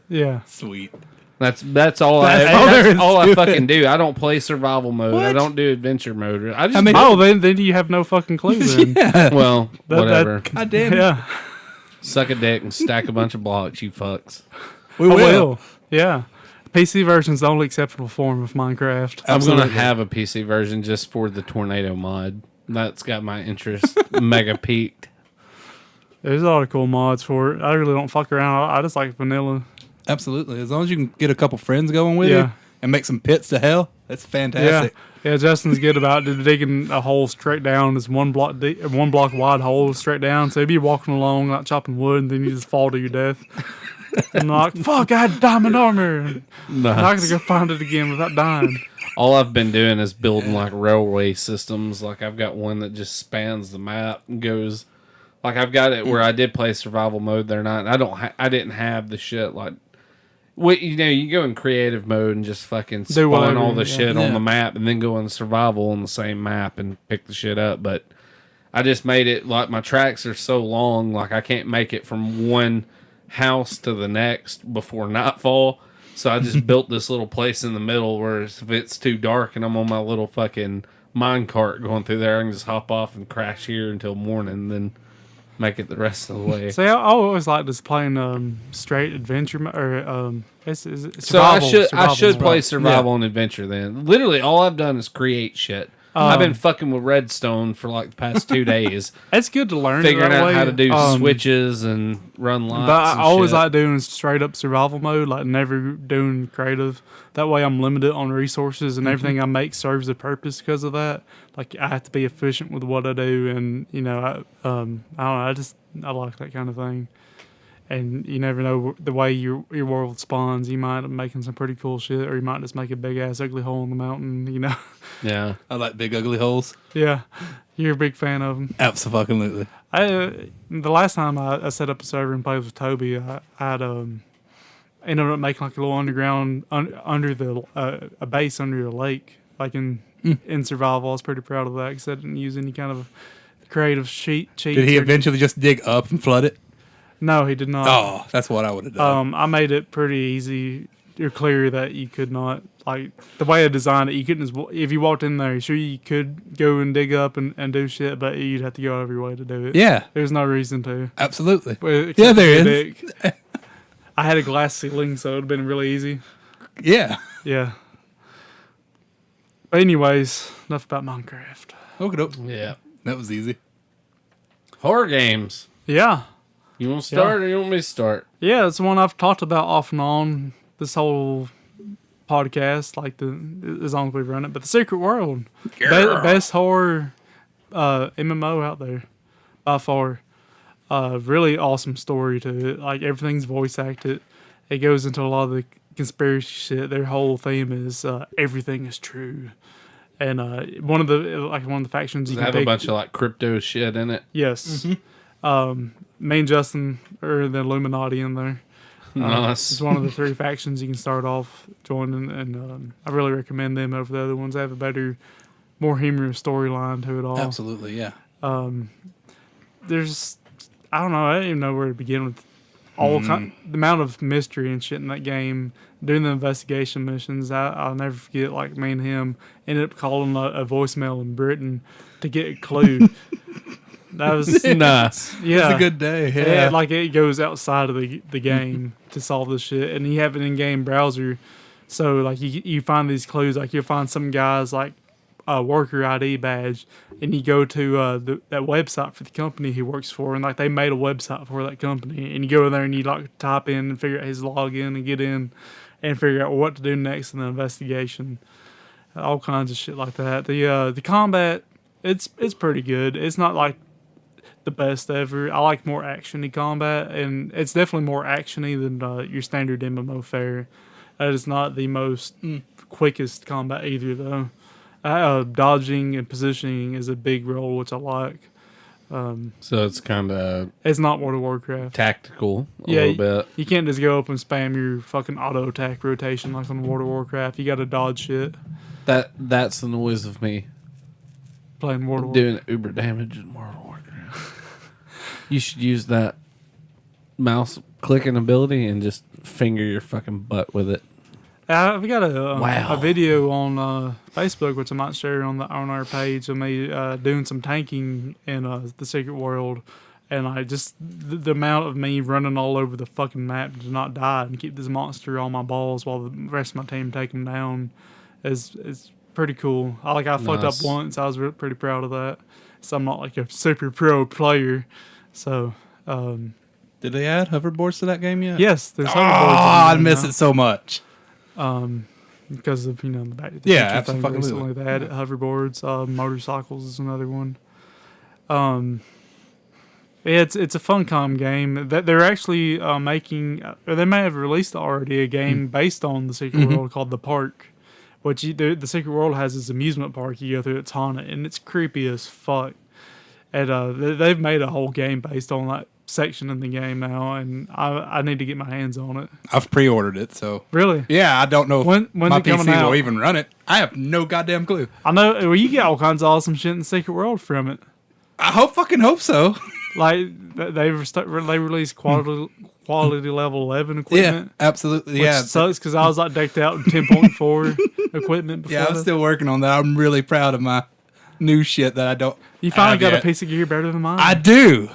Yeah.
Sweet.
That's all
That's all
I fucking do. I don't play survival mode. I
What?
don't do adventure mode. I just
Then you have no fucking clue then.
well, whatever.
God damn it.
Yeah.
Suck a dick and stack a bunch of blocks, you fucks.
We
I
will.
will. Yeah. PC version's the only acceptable form of Minecraft.
I'm
Absolutely.
gonna have a PC version just for the tornado mod. That's got my interest mega peaked.
There's a lot of cool mods for it. I really don't fuck around. I just like vanilla.
Absolutely. As long as you can get a couple friends going with
Yeah.
you and make some pits to hell, that's fantastic.
Yeah, Justin's good about digging a hole straight down. It's one block deep, 1 block wide hole straight down. So you'd be walking along, like chopping wood, and then you just fall to your death. And like, fuck, I had diamond armor. I'm not gonna go find it again without dying.
All I've been doing is building like railway systems. Like I've got one that just spans the map and goes. Like I've got it where I did play survival mode there, not. I didn't have the shit like. You go in creative mode and just fucking spawn all the shit on the map, and then go in survival on the same map and pick the shit up. But I just made it like my tracks are so long, like I can't make it from one house to the next before nightfall. So I just built this little place in the middle where if it's too dark and I'm on my little fucking mine cart going through there, I can just hop off and crash here until morning, and then make it the rest of the way.
So I always like just playing straight adventure
So I should play
survival.
survival and adventure then. Literally all I've done is create shit. I've been fucking with redstone for like the past 2 days.
It's good to learn
Figuring
that
out
way.
how to do switches and run lines.
But I
and
always
shit.
like doing straight up survival mode, like never doing creative. That way I'm limited on resources and everything I make serves a purpose because of that. Like I have to be efficient with what I do, and I don't know. I like that kind of thing. And you never know the way your world spawns. You might be making some pretty cool shit, or you might just make a big ass ugly hole in the mountain.
Yeah.
I like big ugly holes.
Yeah, you're a big fan of them.
Absolutely.
The last time I set up a server and played with Toby, I had ended up making like a little underground under the a base under the lake, like in survival. I was pretty proud of that because I didn't use any kind of creative cheats.
Did he eventually just dig up and flood it?
No, he did not.
Oh, that's what I would have done.
I made it pretty easy or clear that you could not, like, the way I designed it, you couldn't, if you walked in there, sure you could go and dig up and do shit, but you'd have to go out of your way to do it.
Yeah.
There's no reason to.
Absolutely.
Except
Yeah, there
for
is.
dick. I had a glass ceiling, so it would have been really easy.
Yeah.
Yeah. But anyways, enough about Minecraft.
Okay.
Yeah.
That was easy.
Horror games.
Yeah.
You want to start or you want me to start?
Yeah, it's one I've talked about off and on this whole podcast, like as long as we've run it. But The Secret World, best horror MMO out there by far. Really awesome story to it. Like everything's voice acted. It goes into a lot of the conspiracy shit. Their whole theme is everything is true. And one of the factions
Does
you
it
can
have a
pick.
bunch of like crypto shit in it?
Yes. Me and Justin are the Illuminati in there.
Nice.
It's one of the 3 factions you can start off joining, and I really recommend them over the other ones. They have a better, more humorous storyline to it all.
Absolutely, yeah.
There's, I don't know, I don't even know where to begin with the amount of mystery and shit in that game. Doing the investigation missions, I'll never forget. Like me and him ended up calling a voicemail in Britain to get a clue. That was
Nice.
yeah,
It's a good day. Yeah.
like it goes outside of the game to solve this shit, and you have an in-game browser, so like you find these clues. Like you'll find some guys like a worker ID badge, and you go to that website for the company he works for, and like they made a website for that company, and you go in there and you like type in and figure out his login and get in, and figure out what to do next in the investigation. All kinds of shit like that. The combat, it's pretty good. It's not like the best ever. I like more actiony combat, and it's definitely more actiony than your standard MMO fare. That is not the most quickest combat either, though. Dodging and positioning is a big role, which I like.
So it's kind of
It's not World of Warcraft.
tactical a little bit.
You can't just go up and spam your fucking auto attack rotation like on World of Warcraft. You got to dodge shit
That's the noise of me
playing World of Warcraft.
doing uber damage in World of Warcraft. You should use that mouse clicking ability and just finger your fucking butt with it.
I've got
Wow.
a video on Facebook, which I might share on our page, of me doing some tanking in the Secret World, and I just the amount of me running all over the fucking map to not die and keep this monster on my balls while the rest of my team take him down is pretty cool. I fucked up
Nice.
once. I was pretty proud of that. So I'm not like a super pro player. So
Did they add hoverboards to that game yet?
yes, there's
Oh,
hoverboards.
I
in there
miss
now.
it so much.
Because of the Back to the
Yeah,
Future thing
absolutely.
recently. They added hoverboards, motorcycles is another one. Yeah, it's a Funcom game that they're actually making, or they may have released already a game based on the Secret World called The Park, which the Secret World has this amusement park you go through. It's haunted and it's creepy as fuck. And they've made a whole game based on that section in the game now, and I need to get my hands on it.
I've pre-ordered it, so
Really?
yeah, I don't know if
When's
my
it coming
PC
out?
will even run it. I have no goddamn clue.
I know. Well, you get all kinds of awesome shit in the Secret World from it.
I hope so.
Like they released quality level 11 equipment.
Yeah, absolutely.
Which
Yeah,
sucks because I was like decked out in 10.4 equipment before.
yeah. I'm
that.
still working on that. I'm really proud of my new shit that I don't.
You finally
have
got
yet.
a piece of gear better than mine.
I do.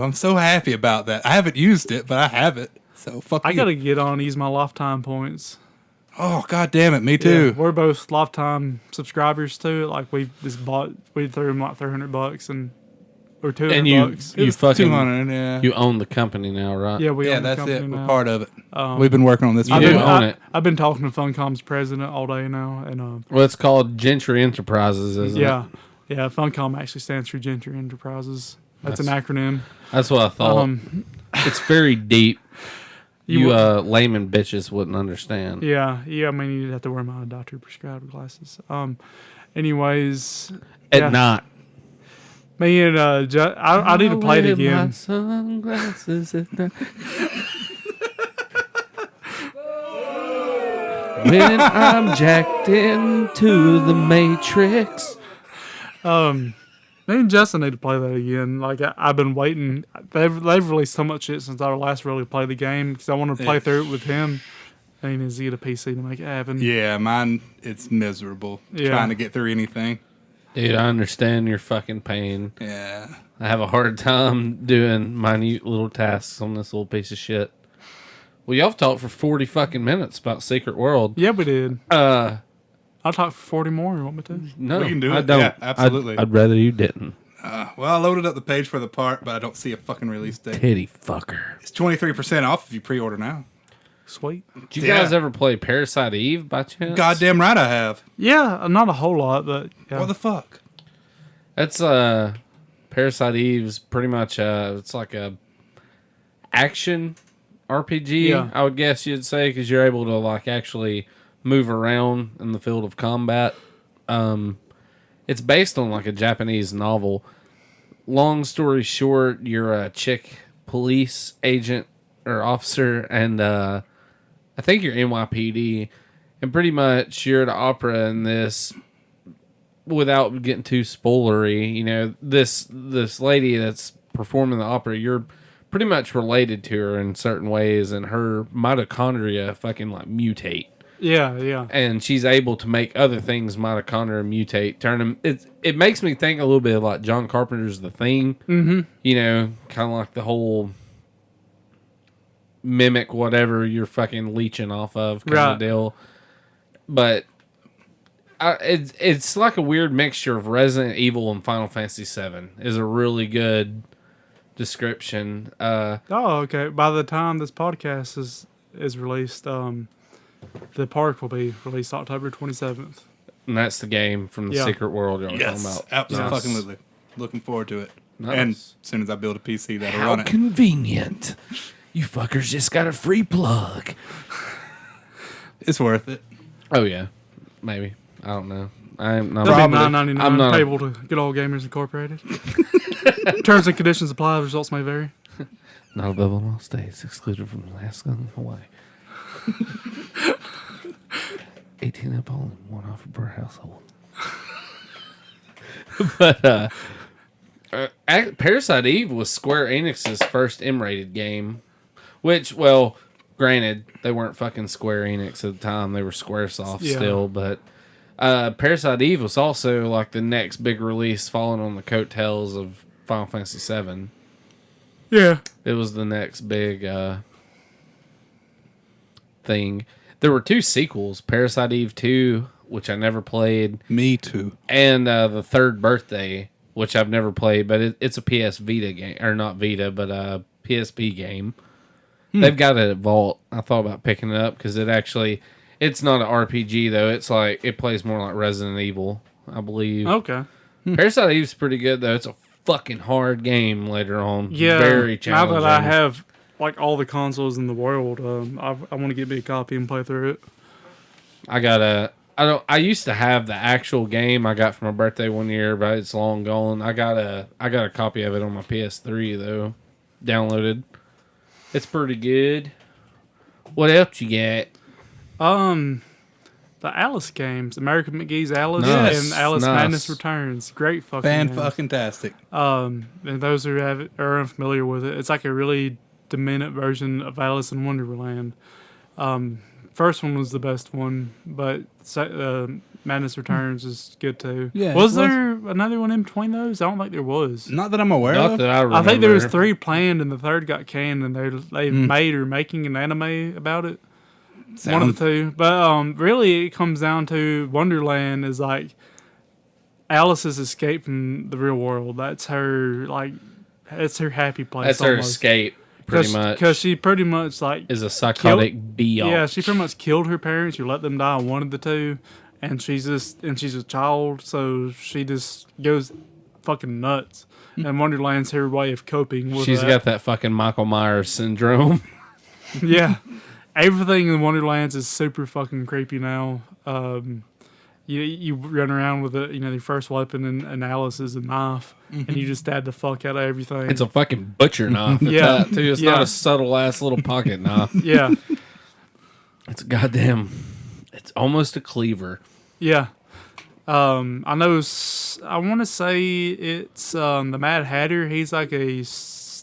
I'm so happy about that. I haven't used it, but I have it. So fuck
I
you.
gotta get on and use my lifetime points.
Oh god damn it, me too.
Yeah, we're both lifetime subscribers to it. Like we threw them like $300 and or $200.
And you
It was
fucking
200. Yeah,
you own the company now, right?
yeah, we
yeah,
own the
that's
company
it. We're
now.
part of it. We've been working on this.
You
for
do
a while.
own it.
I've been talking to Funcom's president all day now, and
Well, it's called Gentry Enterprises, isn't
yeah,
it?
yeah. Funcom actually stands for Gentry Enterprises. That's an acronym.
That's what I thought. It's very deep. You layman bitches wouldn't understand.
Yeah. I mean, you'd have to wear my doctor prescribed glasses. Anyways,
At
yeah.
night.
Me and I need to play it
Wear my
again.
sunglasses at night. When I'm jacked into the Matrix.
Me and Justin need to play that again. Like I've been waiting. They've released so much shit since I last really played the game because I wanted to play through it with him. And he needs to get a PC to make it happen.
Yeah, mine. It's miserable trying to get through anything.
Dude, I understand your fucking pain.
Yeah.
I have a hard time doing minute little tasks on this little piece of shit. Well, y'all have talked for 40 fucking minutes about Secret World.
Yeah, we did. I'll talk for 40 more. You want me to?
No,
We can do
I
it.
don't.
Yeah, absolutely.
I'd rather you didn't.
Well, I loaded up the page for the part, but I don't see a fucking release date.
Titty fucker.
It's 23% off if you pre-order now.
Sweet.
Did you guys ever play Parasite Eve by chance?
Goddamn right I have.
Yeah, not a whole lot, but yeah.
What the fuck?
That's Parasite Eve's pretty much it's like a action RPG.
Yeah.
I would guess you'd say because you're able to like actually move around in the field of combat. It's based on like a Japanese novel. Long story short, you're a chick police agent or officer, and I think you're NYPD, and pretty much you're at an opera in this. Without getting too spoilery, you know, this lady that's performing the opera, you're pretty much related to her in certain ways, and her mitochondria fucking like mutate.
Yeah.
And she's able to make other things mitochondria mutate, turn them. It makes me think a little bit like John Carpenter's The Thing. Mm-hmm. You know, kind of like the whole mimic whatever you're fucking leeching off of kind of deal. But it's like a weird mixture of Resident Evil and Final Fantasy VII is a really good description.
Okay. By the time this podcast is released, the park will be released October 27th.
And that's the game from the Secret World you're talking about.
Absolutely. Nice. Looking forward to it.
Nice.
And as soon as I build a PC, that'll
How
run it.
Convenient. You fuckers just got a free plug.
It's worth it.
Oh, yeah. Maybe. I don't know. I'm not.
That'll be $9.99 payable to Good Ole Gamers Incorporated. Terms and conditions apply. Results may vary.
Not available in all states. Excluded from Alaska and Hawaii. 18 up only. One offer per household. But Parasite Eve was Square Enix's first M-rated game. Which, well, granted, they weren't fucking Square Enix at the time. They were Squaresoft still, but Parasite Eve was also like the next big release following on the coattails of Final Fantasy VII.
Yeah.
It was the next big thing. There were 2 sequels, Parasite Eve 2, which I never played.
Me too.
And the Third Birthday, which I've never played, but it's a PS Vita game. Or not Vita, but a PSP game. They've got it at Vault. I thought about picking it up because it's not an RPG though. It's like it plays more like Resident Evil, I believe.
Okay.
Parasite Eve's pretty good though. It's a fucking hard game later on.
Yeah.
Very challenging.
Now that I have like all the consoles in the world, I want to get me a copy and play through it.
I used to have the actual game I got for my birthday one year, but it's long gone. I got a copy of it on my PS3 though, downloaded. It's pretty good. What else you got?
The Alice games, American McGee's Alice
Nice.
and Alice
Nice.
Madness Returns. Great fucking game.
Fan-fucking-tastic.
And those who are unfamiliar with it, it's like a really demented version of Alice in Wonderland. First one was the best one, but Madness Returns is good too.
Yeah,
was there another one in between those? I don't think there was.
Not that I'm aware
Not
of.
that I remember.
I think there was 3 planned, and the third got canned, and they made or making an anime about it. One of the 2. But really, it comes down to Wonderland is like Alice's escape from the real world. That's her it's her happy place.
That's her escape, pretty much.
Because she pretty much
is a psychotic be-all.
Yeah, she pretty much killed her parents. You let them die, one of the 2, and she's a child, so she just goes fucking nuts. And Wonderland's her way of coping with
She's got that fucking Michael Myers syndrome.
Yeah. Everything in Wonderlands is super fucking creepy now. You run around with your first weapon and Alice is a knife, and you just stab the fuck out of everything.
It's a fucking butcher knife.
Yeah.
Too. It's not a subtle ass little pocket knife.
Yeah.
It's goddamn. It's almost a cleaver.
Yeah. I know. I want to say it's the Mad Hatter. He's like a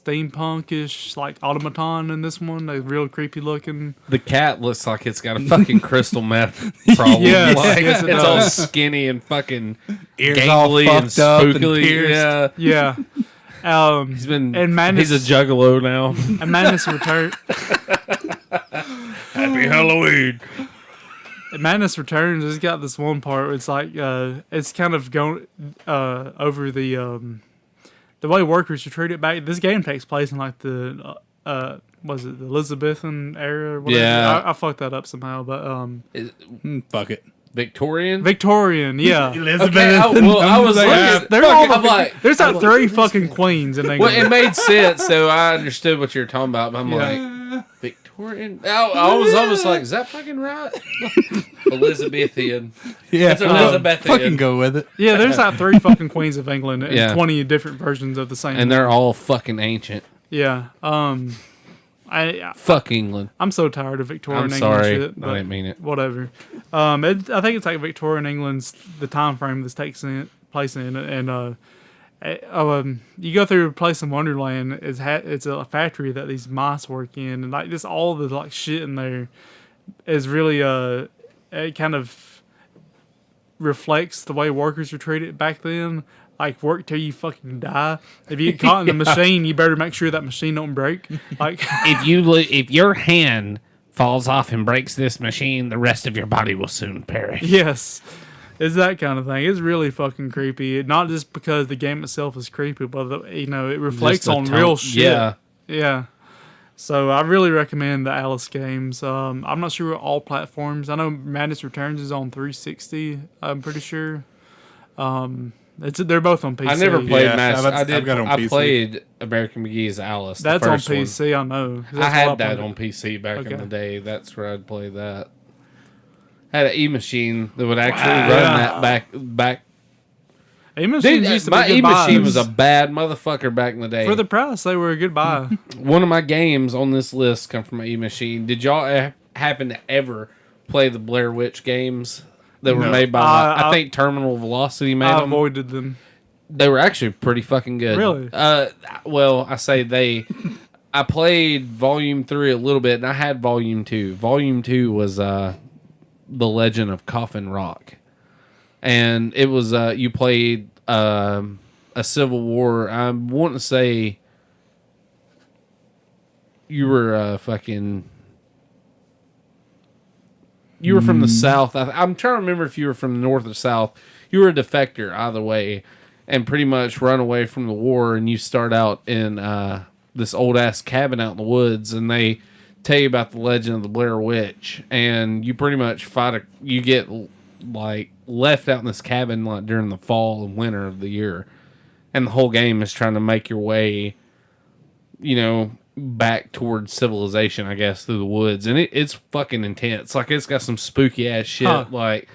steampunkish like automaton in this one. They're real creepy looking.
The cat looks like it's got a fucking crystal meth problem.
Yes,
like,
yes, it
it's all
does.
skinny and fucking
Ears all
gangly and
fucked up and
spookily.
pierced.
Yeah.
Yeah.
He's been.
And Madness,
he's a juggalo now.
and Madness Return.
Happy Halloween.
Madness Returns has got this one part where it's like it's kind of going over the way workers are treated back. This game takes place in like the was it the Elizabethan era? Or whatever.
Yeah.
I fucked that up somehow, but
Fuck it.
Victorian.
Victorian, yeah.
Okay, I was like,
They're
fuck
all
it, I'm like,
there's like 3 fucking queens in England.
well, it made sense, so I understood what you were talking about. But I'm like, Victorian. I was almost like, is that fucking right? Elizabethan.
Yeah,
It's Elizabethan.
fucking go with it.
Yeah, there's like 3 fucking queens of England and
Yeah.
20 different versions of the same.
And they're all fucking ancient.
Yeah.
Fuck England.
I'm so tired of Victorian
I'm
England
sorry.
shit.
I
But
didn't mean it.
whatever. I think it's like Victorian England's the time frame this takes place in, and you go through a place in Wonderland. It's a factory that these mice work in, and like this, all the like shit in there is really it kind of reflects the way workers were treated back then. Like, work till you fucking die. If you get caught in the machine, you better make sure that machine don't break. Like,
If your hand falls off and breaks this machine, the rest of your body will soon perish.
yes, it's that kind of thing. It's really fucking creepy. Not just because the game itself is creepy, but it reflects on real shit.
Yeah.
Yeah. So I really recommend the Alice games. I'm not sure all platforms. I know Madness Returns is on 360. I'm pretty sure. They're both on PC.
I never played
Yeah,
Mass.
I've got it on
I
PC.
played American McGee's Alice. the
That's on
first one.
PC. I know.
I
That's
had
what
that
played.
on PC back in
Okay.
the day. That's where I'd play that. I had an E-machine that would actually run that back.
E-machines used to be
My
good
E-machine
buys.
was a bad motherfucker back in the day.
For the price, they were a good buy.
One of my games on this list come from my E-machine. Did y'all happen to ever play the Blair Witch games that were made by, I think Terminal Velocity made
I
them?
avoided them.
They were actually pretty fucking good.
Really?
Well, I say they. I played Volume 3 a little bit, and I had Volume 2. Volume 2 was The Legend of Coffin Rock. And it was, you played a Civil War. I want to say you were you were from the South. I'm trying to remember if you were from the North or South. You were a defector either way, and pretty much run away from the war, and you start out in this old-ass cabin out in the woods, and they tell you about the legend of the Blair Witch, and you pretty much you get, like, left out in this cabin like during the fall and winter of the year, and the whole game is trying to make your way, back towards civilization, I guess, through the woods, and it's fucking intense. Like, it's got some spooky ass shit. Like,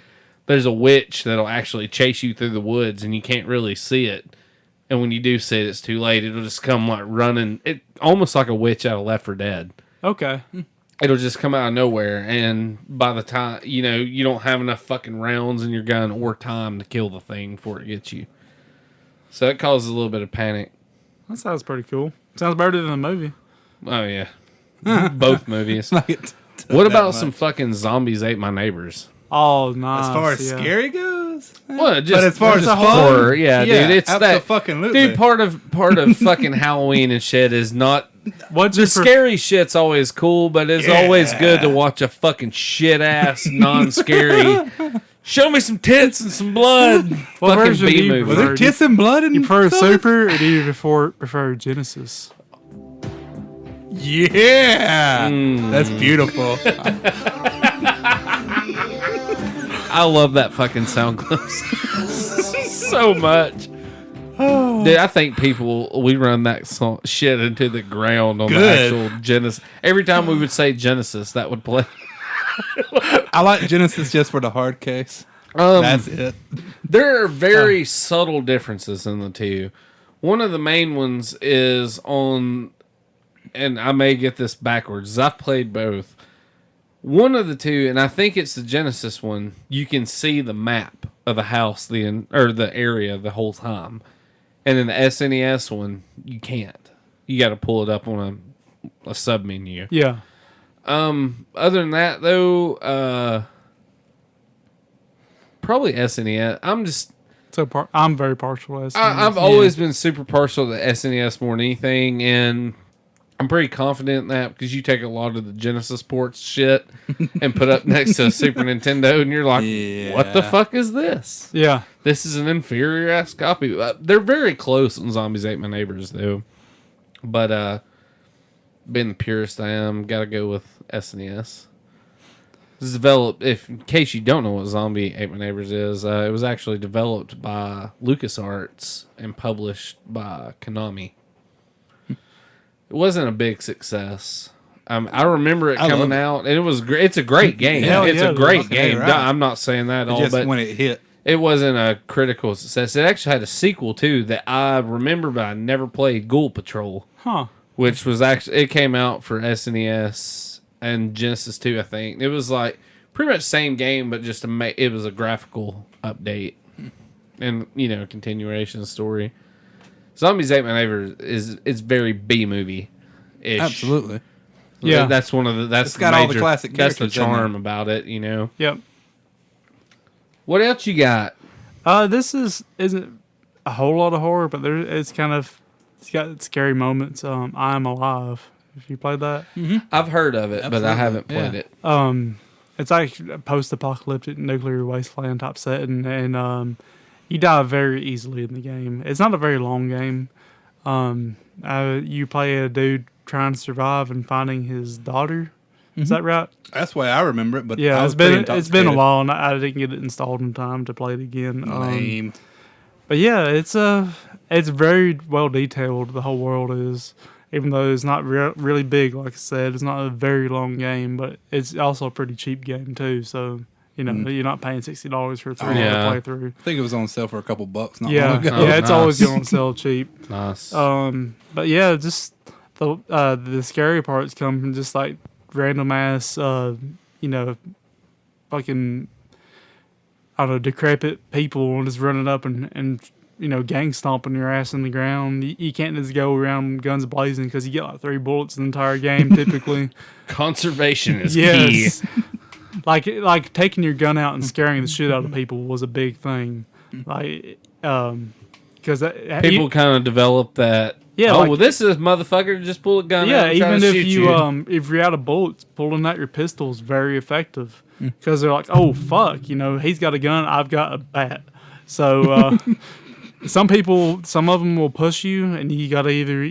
there's a witch that'll actually chase you through the woods, and you can't really see it. And when you do see it, it's too late. It'll just come like running. It almost like a witch out of Left 4 Dead.
Okay.
It'll just come out of nowhere, and by the time you don't have enough fucking rounds in your gun or time to kill the thing before it gets you. So it causes a little bit of panic.
That sounds pretty cool. Sounds better than the movie.
Oh yeah, both movies.
Like,
What about some fucking Zombies Ate My Neighbors?
Oh, nice.
as far as
yeah.
scary goes?
Well, just,
but as far as
just
fun,
horror, yeah, dude, it's that
fucking
dude. Part of fucking Halloween and shit is not.
What's
The scary shit's always cool, but it's always good to watch a fucking shit ass non-scary. Show me some tits and some blood.
What
Fucking
version do
B
you
movie.
Were there tits and blood in
You prefer
those?
Super or do you prefer Genesis?
Yeah, that's beautiful.
I love that fucking sound clip so much. Dude, I think we run that shit into the ground on the actual Genesis. Every time we would say Genesis, that would play.
I like Genesis just for the hard case. That's it.
There are very subtle differences in the two. One of the main ones is on, and I may get this backwards, I've played both. One of the two, and I think it's the Genesis one, you can see the map of the house or the area the whole time. And in the SNES one, you can't. You got to pull it up on a sub menu.
Yeah.
Other than that, though, probably SNES.
I'm very partial to SNES.
I've always been super partial to SNES more than anything, and I'm pretty confident in that because you take a lot of the Genesis ports shit and put up next to a Super Nintendo, and you're like, what the fuck is this?
Yeah.
This is an inferior ass copy. They're very close on Zombies Ate My Neighbors, though. But being the purist I am, gotta go with SNES. This is developed, in case you don't know what Zombie Ate My Neighbors is, it was actually developed by LucasArts and published by Konami. It wasn't a big success. I remember it coming out, and it was great. It's a great game.
Hell
It's
yeah,
a great
dude.
game.
Right.
I'm not saying that at all,
Just
but
when it hit.
it wasn't a critical success. It actually had a sequel too that I remember, but I never played. Ghoul Patrol, which was actually it came out for SNES and Genesis 2, I think. It was like pretty much same game, but just it was a graphical update and continuation story. Zombies Ate My Neighbor is very B movie ish.
Absolutely.
Yeah.
That's one of the
It's got all the classic
That's the
characters in there.
charm about it,
Yep.
What else you got?
This isn't a whole lot of horror, but it's got scary moments. I Am Alive. If you played that,
I've heard of it, but I
Absolutely,
haven't played
yeah.
it.
it's like a post-apocalyptic nuclear wasteland type setting, and you die very easily in the game. It's not a very long game. You play a dude trying to survive and finding his daughter. Is that right?
That's why I remember it, but
Yeah,
I was
it's been
pretty
a
intoxicated.
while, and I didn't get it installed in time to play it again.
Lame.
But yeah, it's very well detailed. The whole world is, even though it's not really big. Like I said, it's not a very long game, but it's also a pretty cheap game too. So you're not paying $60 for a 3
Yeah.
hour playthrough.
I think it was on sale for a couple bucks not
Yeah,
long ago.
yeah, it's
nice.
always going on sale cheap.
Nice.
But yeah, just the scary parts come from just like random ass, fucking, I don't know, decrepit people just running up and gang stomping your ass in the ground. You can't just go around guns blazing because you get like 3 bullets in the entire game typically.
Conservation is
Yes.
key.
Like taking your gun out and scaring the shit out of people was a big thing. Like, because
People kind of develop that.
Yeah,
Oh,
like-
well, this is a motherfucker. Just pull a gun out
yeah,
and try
even
to
if
shoot
you if you're out of bullets, pulling out your pistol is very effective because they're like, oh fuck, he's got a gun, I've got a bat. So some of them will push you, and you got to either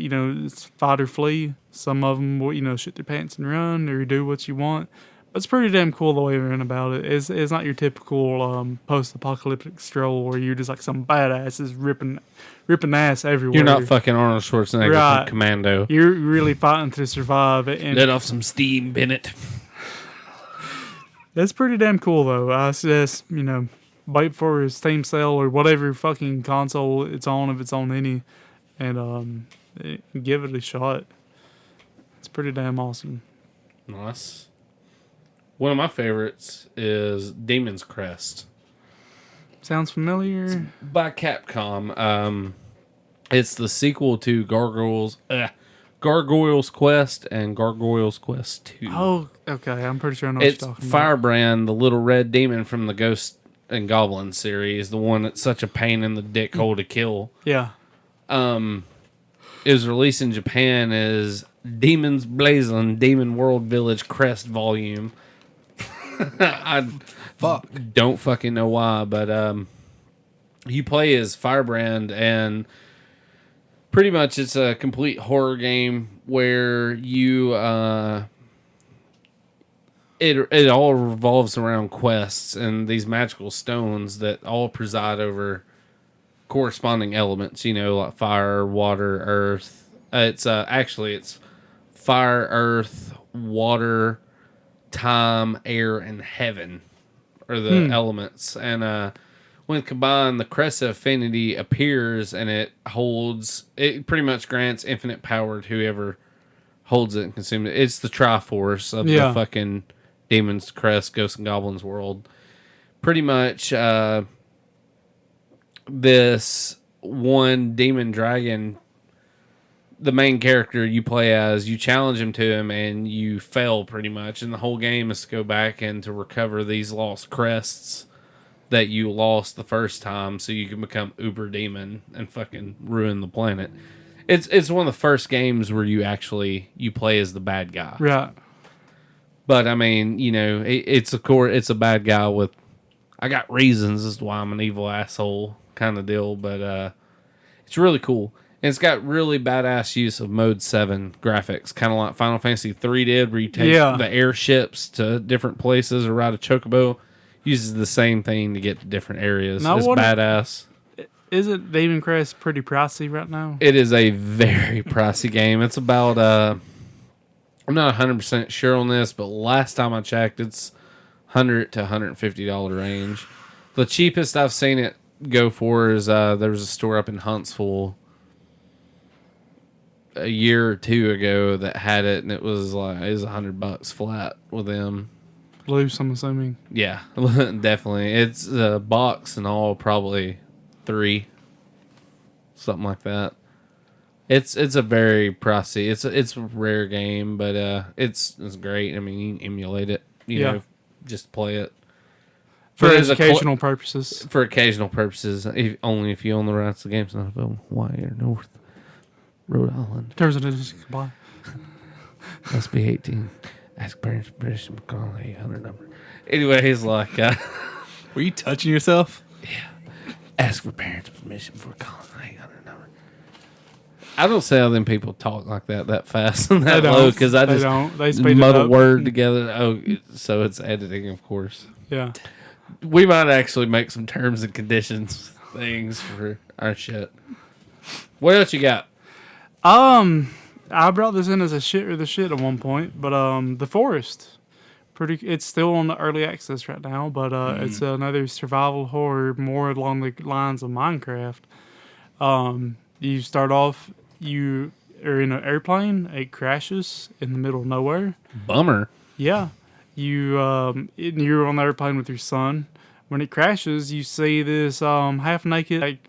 fight or flee. Some of them will shoot their pants and run, or do what you want. But it's pretty damn cool the way they're in about it. It's not your typical post-apocalyptic stroll where you're just like some badasses ripping ass everywhere.
You're not fucking Arnold Schwarzenegger
Right.
from Commando.
You're really fighting to survive, and
Let off some steam, Bennett.
it's pretty damn cool though. I suggest wait for his Steam sale or whatever fucking console it's on, if it's on any, and give it a shot. It's pretty damn awesome.
Nice. One of my favorites is Demon's Crest
Sounds familiar.
by Capcom. It's the sequel to Gargoyle's Quest and Gargoyle's Quest 2.
Oh, okay. I'm pretty sure I know what
It's
you're talking
Firebrand, the little red demon from the Ghost and Goblin series, the one that's such a pain in the dick hole to kill.
about. Yeah.
It was released in Japan as Demons Blazing Demon World Village Crest Volume. I don't fucking know why, but you play as Firebrand, and pretty much it's a complete horror game where you it all revolves around quests and these magical stones that all preside over corresponding elements, like fire, water, earth. It's fire, earth, water, time, air, and heaven are the elements. And when combined, the Crest of Affinity appears, and it pretty much grants infinite power to whoever holds it and consumes it. It's the Triforce of the fucking Demon's Crest, Ghosts and Goblins world. Pretty much this one demon dragon, the main character you play as, you challenge him to him and you fail pretty much. And the whole game is to go back and to recover these lost crests that you lost the first time so you can become Uber Demon and fucking ruin the planet. It's one of the first games where you play as the bad guy.
Right.
But I mean, it's a bad guy with, I got reasons as to why I'm an evil asshole kind of deal, but it's really cool. And it's got really badass use of Mode 7 graphics, kind of like Final Fantasy 3 did, where you take the airships to different places or ride a chocobo. Uses the same thing to get to different areas.
Now,
it's badass.
Isn't Demon Crest pretty pricey right now?
It is a very pricey game. It's about I'm not 100% sure on this, but last time I checked, it's $100 to $150 range. The cheapest I've seen it go for is there was a store up in Huntsville a year or two ago that had it, and it was $100 flat with them.
Loose, I'm assuming.
Yeah, definitely. It's a box and all, probably 3, something like that. It's a very pricey. It's a rare game, but it's great. I mean, you can emulate it. You know, just play it
For educational purposes.
For occasional purposes, only if you own the rights. The game's not available in Hawaii or North Rhode Island.
Terms and conditions apply.
Must be 18. Ask parents permission to call the 800 number. Anyways, like,
were you touching yourself?
Yeah. Ask for parents' permission before calling the 800 number. I don't see how them people talk like that fast and that low, because I just muddle word together. Oh, so it's editing, of course.
Yeah.
We might actually make some terms and conditions things for our shit. What else you got?
I brought this in as a shit or the shit at one point, but The Forest, it's still on the early access right now, but it's another survival horror more along the lines of Minecraft. You start off, you are in an airplane, it crashes in the middle of nowhere.
Bummer.
Yeah. You're on the airplane with your son. When it crashes, you see this half naked, like,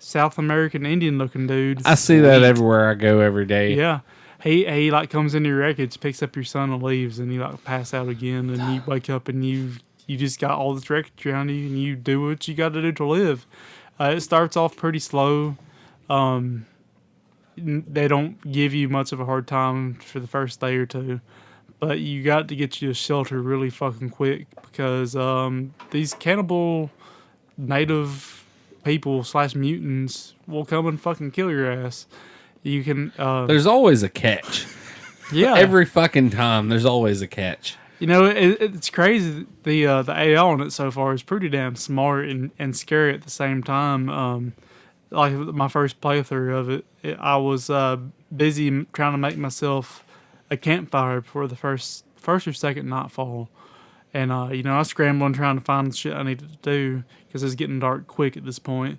South American Indian looking dude.
I see that everywhere I go every day.
Yeah. He like comes into your wreckage, picks up your son and leaves, and you like pass out again, and you wake up and you just got all this wreckage around you, and you do what you got to do to live. It starts off pretty slow. They don't give you much of a hard time for the first day or two, but you got to get you a shelter really fucking quick, because these cannibal native people / mutants will come and fucking kill your ass. You can.
There's always a catch.
Yeah.
Every fucking time, there's always a catch.
You know, it's crazy. The AI on it so far is pretty damn smart and scary at the same time. Like my first playthrough of it, I was busy trying to make myself a campfire before the first or second nightfall. And, I was scrambling trying to find the shit I needed to do, because it's getting dark quick at this point.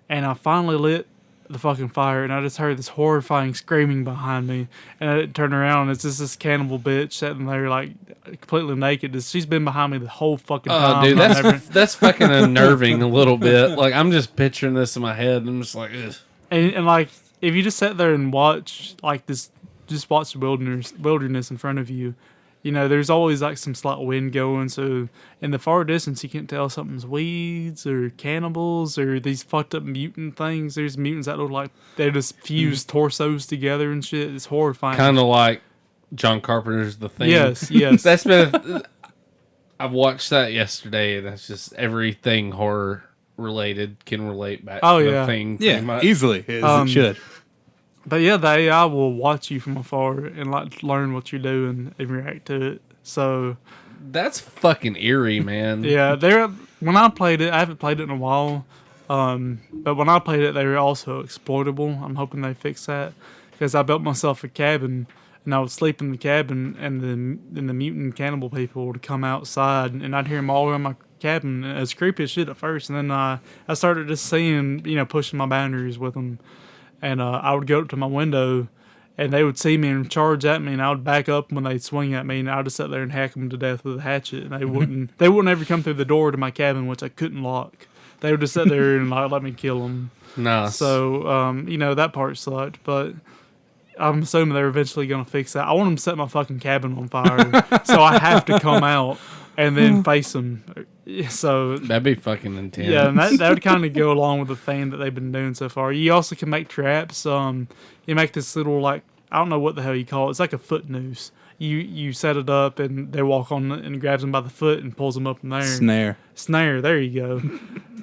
And I finally lit the fucking fire, and I just heard this horrifying screaming behind me. And I turned around, and it's just this cannibal bitch sitting there, like, completely naked. She's been behind me the whole fucking time.
Oh, dude, that's fucking unnerving a little bit. Like, I'm just picturing this in my head, and I'm just like, ugh.
And like, if you just sit there and watch, like, just watch the wilderness in front of you, you know, there's always like some slight wind going, so in the far distance you can't tell if something's weeds or cannibals or these fucked up mutant things. There's mutants that look like they just fuse torsos together and shit. It's horrifying.
Kind of like John Carpenter's The Thing.
Yes.
That's been. I've watched that yesterday, and that's just everything horror related can relate back to The Thing.
Yeah, easily, as it should.
But yeah, the AI will watch you from afar and like learn what you're doing and react to it. So
that's fucking eerie, man.
Yeah, when I played it, I haven't played it in a while. But when I played it, they were also exploitable. I'm hoping they fix that, because I built myself a cabin and I would sleep in the cabin, and the mutant cannibal people would come outside, and I'd hear them all around my cabin. It was creepy as shit at first, and then I started just seeing, pushing my boundaries with them. And I would go up to my window, and they would see me and charge at me, and I would back up when they'd swing at me, and I would just sit there and hack them to death with a hatchet. And they wouldn't ever come through the door to my cabin, which I couldn't lock. They would just sit there and let me kill them.
Nice.
So that part sucked, but I'm assuming they're eventually gonna fix that. I want them to set my fucking cabin on fire, so I have to come out and then face them. So
that'd be fucking intense.
Yeah, and that would kind of go along with the thing that they've been doing so far. You also can make traps. You make this little, like, I don't know what the hell you call it. It's like a foot noose. You set it up, and they walk on it, and it grabs them by the foot and pulls them up in there. Snare. There you go.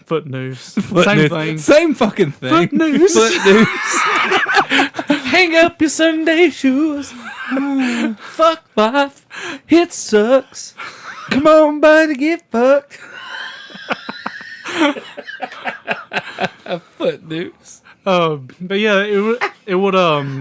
Foot noose. Same thing.
Same fucking thing.
Foot noose.
Foot noose. Hang up your Sunday shoes. Fuck life. It sucks. Come on, buddy, get fucked. A foot noose.
But yeah, it would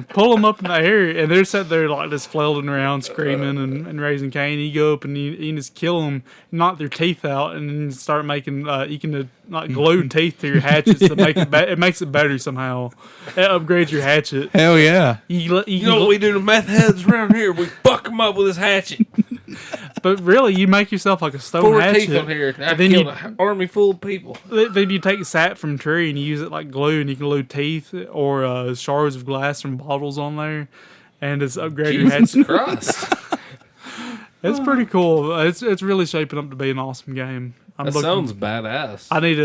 pull them up in the air, and they're sitting there like just flailing around, screaming and raising Cain. You go up and you just kill them, knock their teeth out, and then start making you can like glue teeth to your hatchets to make it. It makes it better somehow. It upgrades your hatchet.
Hell yeah!
You know what we do to meth heads around here? We fuck them up with this hatchet.
But really, you make yourself like a stone
4
hatchet.
teeth on here. I
then
killed an army full of people.
Then you take sap from a tree and you use it like glue, and you can glue teeth or shards of glass from bottles on there, and it's upgrade your hatchet.
Christ.
It's pretty cool. It's really shaping up to be an awesome game.
Sounds badass.
I need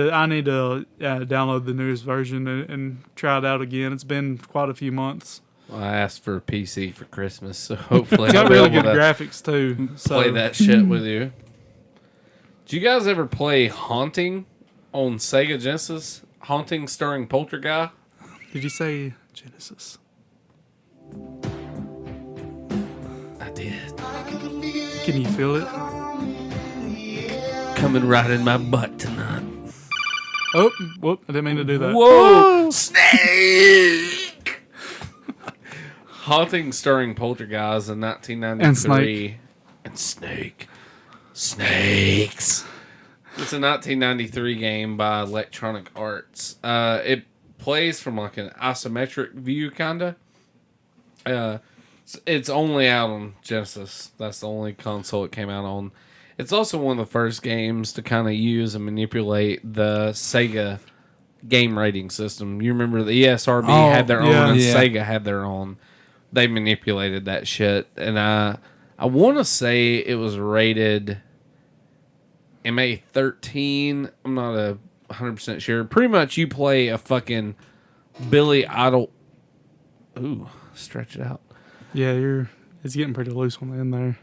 to download the newest version and try it out again. It's been quite a few months.
Well, I asked for a PC for Christmas, so hopefully
It's got
I'll be
really
able
good
to
graphics too.
play that shit with you. Did you guys ever play Haunting on Sega Genesis? Haunting starring Poltergeist?
Did you say Genesis?
I did.
Can you feel it?
Coming right in my butt tonight.
Oh, whoop! I didn't mean to do that.
Whoa! Snake! Haunting starring Poltergeist in 1993. And Snake. Snakes. It's a 1993 game by Electronic Arts. It plays from like an isometric view, kinda. It's only out on Genesis. That's the only console it came out on. It's also one of the first games to kind of use and manipulate the Sega game rating system. You remember the ESRB had their own and Sega had their own. They manipulated that shit. And I want to say it was rated MA13. I'm not 100% sure. Pretty much you play a fucking Billy Idol. Ooh, stretch it out.
Yeah, it's getting pretty loose on the end there.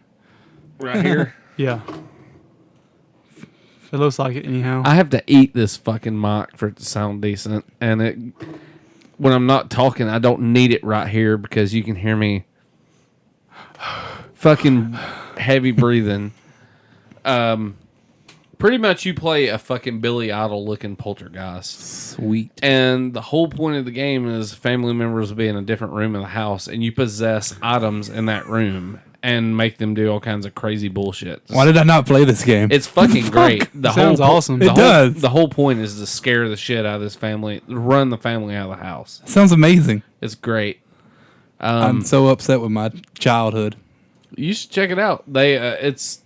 Right here.
Yeah. It looks like it anyhow.
I have to eat this fucking mic for it to sound decent. And when I'm not talking, I don't need it right here because you can hear me fucking heavy breathing. Pretty much you play a fucking Billy Idol looking poltergeist.
Sweet.
And the whole point of the game is family members will be in a different room in the house and you possess items in that room and make them do all kinds of crazy bullshit.
Why did I not play this game?
It's fucking great.
Sounds awesome.
It does.
The whole point is to scare the shit out of this family, run the family out of the house.
Sounds amazing.
It's great.
I'm so upset with my childhood.
You should check it out. It's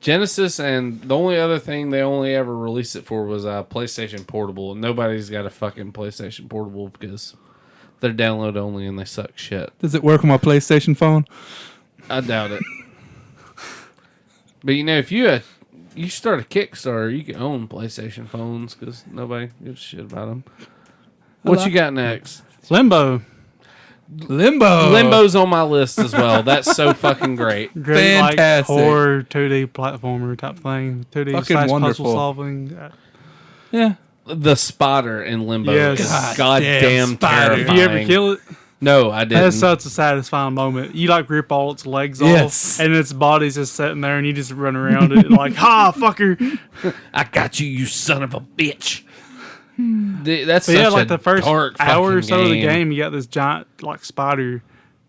Genesis, and the only other thing they only ever released it for was PlayStation Portable. And nobody's got a fucking PlayStation Portable because they're download only and they suck shit.
Does it work on my PlayStation phone?
I doubt it. But you know, if you start a Kickstarter, you can own PlayStation phones because nobody gives a shit about them. What you got next?
Limbo.
Limbo's on my list as well. That's so fucking great.
Great,
Fantastic.
like horror 2D platformer type thing. 2D
Fucking
/
wonderful.
puzzle solving.
Yeah.
The spider in Limbo
Yes.
is goddamn
spider.
terrifying.
Did you ever kill it?
No, I didn't.
That's such a satisfying moment. You like rip all its legs
Yes.
off, and its body's just sitting there, and you just run around it like, "Ha, fucker!"
I got you, you son of a bitch. That's
But
such
yeah,
a
like the first
dark
hour or
fucking
so of the game, you got this giant like spider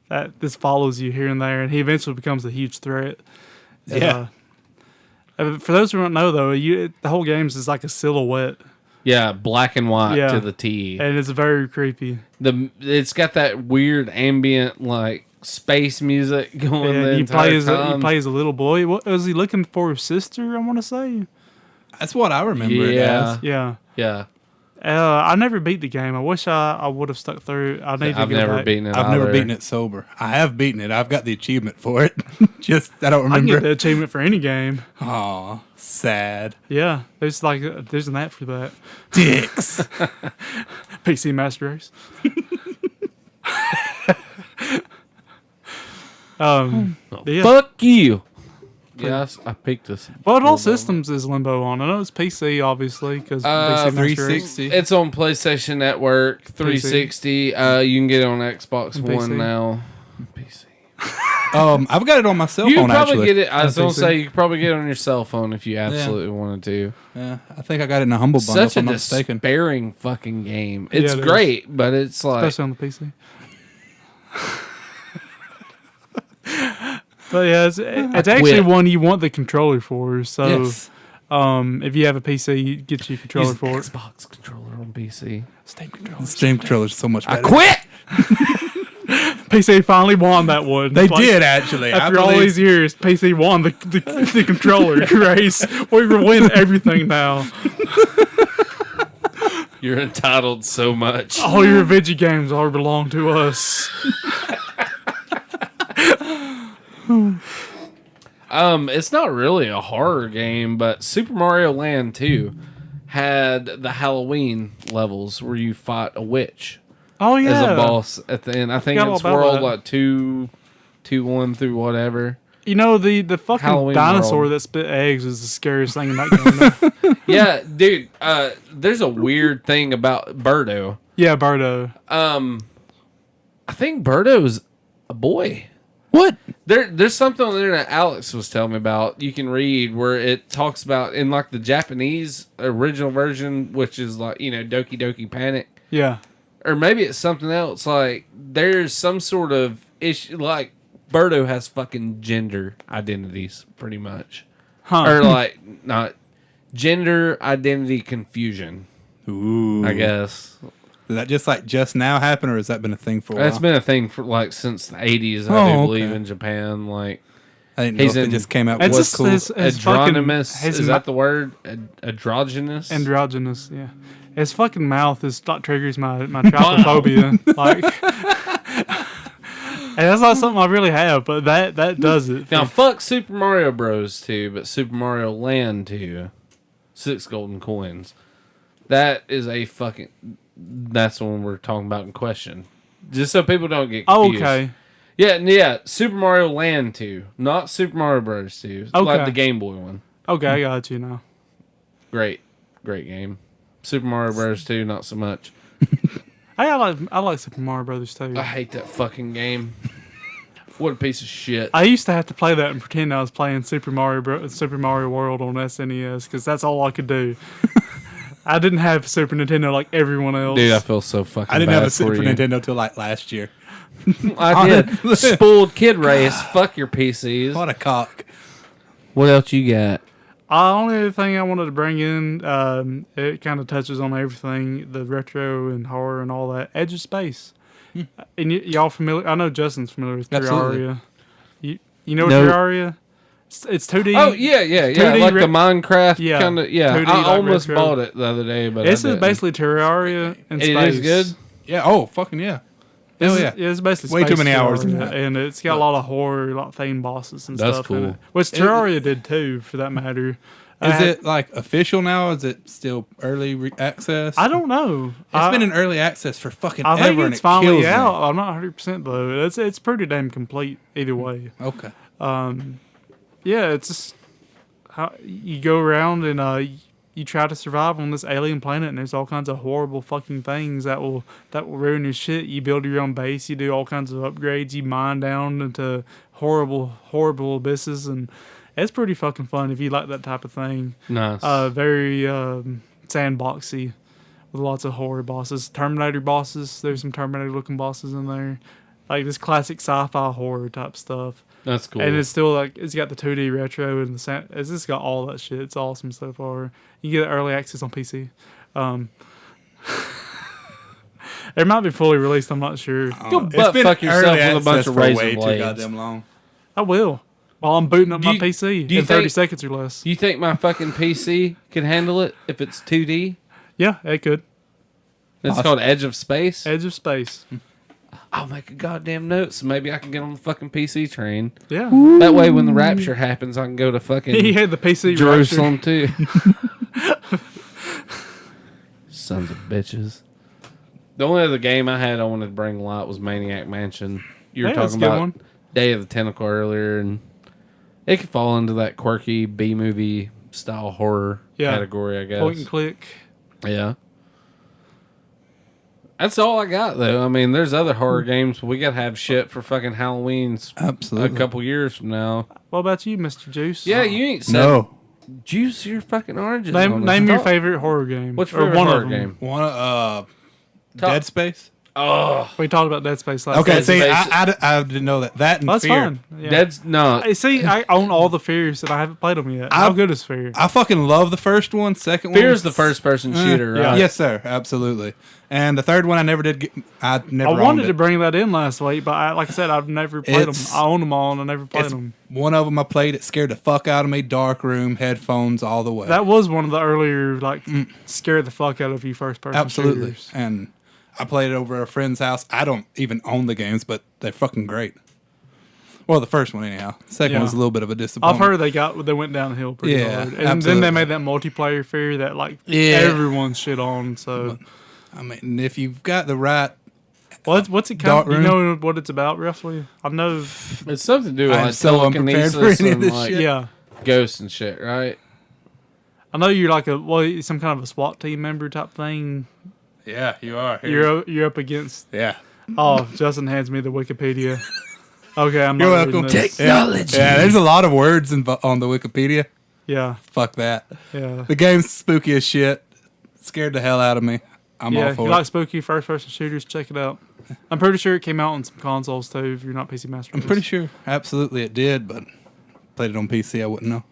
that just follows you here and there, and he eventually becomes a huge threat.
Yeah.
For those who don't know, though, the whole game is like a silhouette,
Yeah, black and white
Yeah.
to the T.
and it's very creepy.
It's got that weird ambient like space music going the
And you
entire
play
time.
as a little boy. What was he looking for? His sister, I want to say.
That's what I remember it
Yeah.
as.
Yeah.
Yeah,
I never beat the game. I wish I would have stuck through. I need to
I've
go
never
back.
beaten it.
I've never
either.
beaten it sober. I have beaten it. I've got the achievement for it. Just, I don't
I can get the
remember.
achievement for any game.
Aw, sad.
Yeah, there's an app for that.
Dicks.
PC Master Race. Yeah.
Fuck you. Yes, I picked this.
What all systems is Limbo on? I know it's PC, obviously, because PC Master Race.
360.
It's on PlayStation Network, 360. You can get it on Xbox
And
One
PC.
now. PC.
I've got it on my cell
You
phone.
could probably
Actually,
get it. I was going to
PC.
say you could probably get it on your cell phone if you absolutely wanted to.
Yeah, I think I got it in a humble bundle.
Such
if
a
I'm not mistaken.
despairing fucking game. It's
it is.
great, but it's like
Especially on the PC. But yeah, it's actually
quit.
one you want the controller for. So
Yes.
if you have a PC, you get your controller
use
for it.
Xbox controller on PC.
Steam controller.
Steam controller's so much
I
better.
quit.
PC finally won that one.
They
Like,
did actually.
After
I
all
believe-
these years, PC won the controller race. We win everything now.
You're entitled so much.
All your video games all belong to us.
It's not really a horror game, but Super Mario Land 2 had the Halloween levels where you fought a witch
Oh yeah,
as a boss at the end. I think
Forgot all
it's
about
world
that.
like 2-1 through whatever.
You know the fucking
Halloween
dinosaur
world.
that spit eggs is the scariest thing in that game.
Yeah, dude. There's a weird thing about Birdo.
Yeah, Birdo.
I think Birdo's a boy.
What?
There's something on the internet Alex was telling me about. You can read where it talks about in like the Japanese original version, which is like Doki Doki Panic,
Yeah.
or maybe it's something else. Like there's some sort of issue. Like Birdo has fucking gender identities, pretty much,
Huh.
or like not gender identity confusion.
Ooh.
I guess
Did that just now happen, or has that been a thing for a while?
that's been a thing for like since the 80s. I
Oh,
do
okay.
believe in Japan, like.
I didn't know
He's
if it
in-
just came out.
It's
Was
just
cool.
his fucking
Androgynous, is that the word? Androgynous?
androgynous. Yeah. His fucking mouth is like triggers my trypophobia. Like, and that's not something I really have, but that does it.
Now, fuck Super Mario Bros. 2, but Super Mario Land 2, 6 golden coins. That is a fucking... That's the one we're talking about in question. Just so people don't get
Oh,
confused.
okay.
Yeah, Super Mario Land 2, not Super Mario Bros. 2. Like
Okay.
the Game Boy one.
Okay, I got you now.
Great game. Super Mario Bros. 2, not so much.
I like Super Mario Brothers too.
I hate that fucking game. What a piece of shit.
I used to have to play that and pretend I was playing Super Mario World on SNES because that's all I could do. I didn't have Super Nintendo like everyone else.
Dude, I feel so fucking
I didn't
bad
have a
for
Super
you.
Nintendo till like last year.
I did. Spoiled Kid Race. Fuck your PCs.
What a cock!
What else you got?
Only other thing I wanted to bring in, it kind of touches on everything, the retro and horror and all that. Edge of Space. And y'all familiar? I know Justin's familiar with
Absolutely.
Terraria. You know
No.
Terraria? It's 2D.
Oh yeah.
2D
Like
re-
the Minecraft
Yeah,
kind of. Yeah,
2D
I
like
almost
retro.
bought it the other day, but
This
I
is
didn't.
basically Terraria in space.
It is good.
Yeah. Oh, fucking yeah. Hell yeah.
It's basically
Way too
space
many hours in
Terraria,
that.
and it's got a lot of horror, a lot of theme bosses and
That's
stuff. in
cool.
it, which Terraria did too, for that matter.
Is it like official now? Is it still early access?
I don't know.
It's been in early access for fucking
I
ever,
think
and
it's
it kills
finally
me.
out. I'm not 100% though. It's pretty damn complete either way.
Okay.
Yeah, it's just how you go around and you try to survive on this alien planet, and there's all kinds of horrible fucking things that will ruin your shit. You build your own base, you do all kinds of upgrades, you mine down into horrible abysses, and it's pretty fucking fun if you like that type of thing.
Nice.
Very sandboxy with lots of horror bosses, Terminator bosses. There's some Terminator looking bosses in there, like this classic sci-fi horror type stuff.
That's cool.
And it's still like it's got the 2D retro and the sound. It's just got all that shit. It's awesome so far. You get early access on PC. It might be fully released. I'm not sure.
Go butt fuck yourself
early
with a bunch
access
of
for
razor
way too
blades.
goddamn long.
I will. While I'm booting up
Do
my
you-
PC
do you
in 30
think-
seconds or less.
You think my fucking PC can handle it if it's 2D?
Yeah, it could.
It's called Edge of Space.
Edge of Space.
I'll make a goddamn note so maybe I can get on the fucking PC train.
Yeah.
That way when the rapture happens, I can go to fucking
He had the PC
Jerusalem too. Sons of bitches. The only other game I wanted to bring a lot was Maniac Mansion. You were
Hey, that's
talking
a good
about
one.
Day of the Tentacle earlier, and it could fall into that quirky B-movie style horror
Yeah.
category, I guess.
Point and click.
Yeah. That's all I got, though. I mean, there's other horror games. We got to have shit for fucking Halloween's
Absolutely.
a couple years from now.
What about you, Mr. Juice?
Yeah, you ain't said
No.
juice your fucking oranges.
Name your favorite horror game.
What's your
or
favorite
one
horror
of them.
game?
One, Dead Space.
Oh,
We talked about Dead Space last
Okay,
time.
see,
Space.
I didn't know that. That and
That's
Fear.
fine. Yeah.
Dead's no.
Hey, see, I own all the Fears and I haven't played them yet. How good is Fear?
I fucking love the first one. Second one.
Fear's the first-person shooter,
yeah.
right?
Yes, sir. Absolutely. And the third one, I never did get. I never.
I wanted
owned
to
it.
bring that in last week, but like I said, I've never played them.
It's-
I own them all and I never played
It's
them.
one of them I played. It scared the fuck out of me. Dark room, headphones, all the way.
That was one of the earlier, like, scared the fuck out of you first person
Absolutely.
shooters.
And I played it over at a friend's house. I don't even own the games, but they're fucking great. Well, the first one anyhow. The second
Yeah.
one was a little bit of a
I've
disappointment.
heard they went downhill pretty
Yeah,
hard. And then
absolutely.
they made that multiplayer Fear that, like,
Yeah.
everyone shit on, so...
I mean, if you've got the right,
What's it
Dark
kind of, you
room?
know what it's about roughly? I know,
It's something to do with
I'm
like
so unprepared
telekinesis
for any of
and
this
like
shit.
yeah.
ghosts and shit, right?
I know you're like some kind of a SWAT team member type thing.
yeah, you are.
You're up against.
Yeah.
Oh, Justin hands me the Wikipedia. Okay, I'm
You're
not reading
welcome.
this.
Technology.
Yeah, there's a lot of words on the Wikipedia.
Yeah,
Fuck that.
yeah,
The game's spooky as shit. Scared the hell out of me. I'm
yeah.
all
If
for
you
it.
like spooky first-person shooters, check it out. I'm pretty sure it came out on some consoles too. If you're not PC Master
I'm
Race.
pretty sure. Absolutely it did, but played it on PC, I wouldn't know.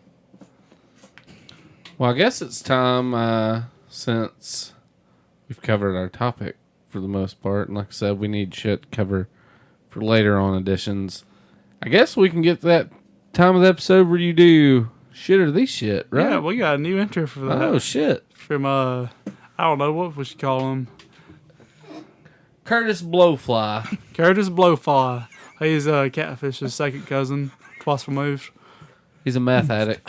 Well, I guess it's time since we've covered our topic for the most part, and like I said, we need shit to cover for later on editions. I guess we can get to that time of the episode where you do shit or these shit, right?
Yeah, we got a new intro for that.
Oh shit,
From I don't know what we should call him.
Curtis Blowfly.
Curtis Blowfly. He's Catfish's second cousin, twice removed.
He's a meth addict.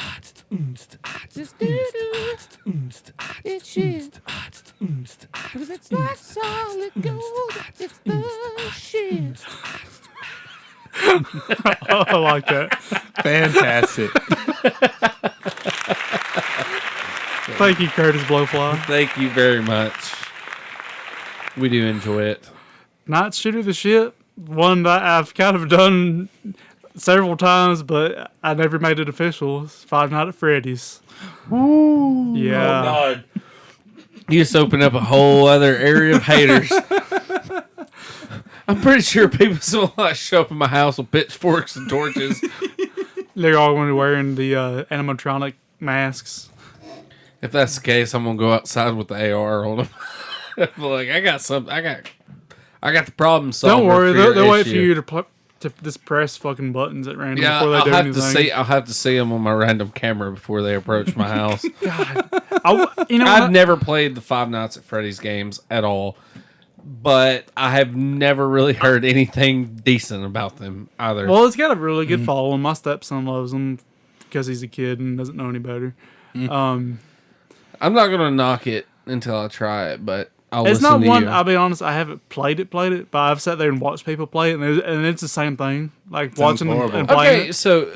It's shit. But if it's not solid gold, it's the shit.
Oh, I like that.
Fantastic.
Thank you, Curtis Blowfly.
Thank you very much. We do enjoy it.
Night Shooter the shit. One that I've kind of done several times, but I never made it official. It's Five Nights at Freddy's. Ooh. Yeah.
God. You just opened up a whole other area of haters. I'm pretty sure people still like show up in my house with pitchforks and torches.
They're all going to be wearing the animatronic masks.
If that's the case, I'm gonna go outside with the AR on them. Like I got something. I got the problem solver.
Don't worry,
for your
they'll wait for
issue.
you to just press fucking buttons at random
Yeah,
before they
I'll
do
have
anything.
I'll have to see them on my random camera before they approach my house.
You know
I've
what?
never played the Five Nights at Freddy's games at all, but I have never really heard anything decent about them either.
Well, it's got a really good following. My stepson loves them because he's a kid and doesn't know any better.
I'm not gonna knock it until I try it, but I'll
It's
listen
not
to
one.
you.
I'll be honest. I haven't played it, but I've sat there and watched people play it, and it's the same thing. Like watching them
horrible.
and playing
Okay,
it.
so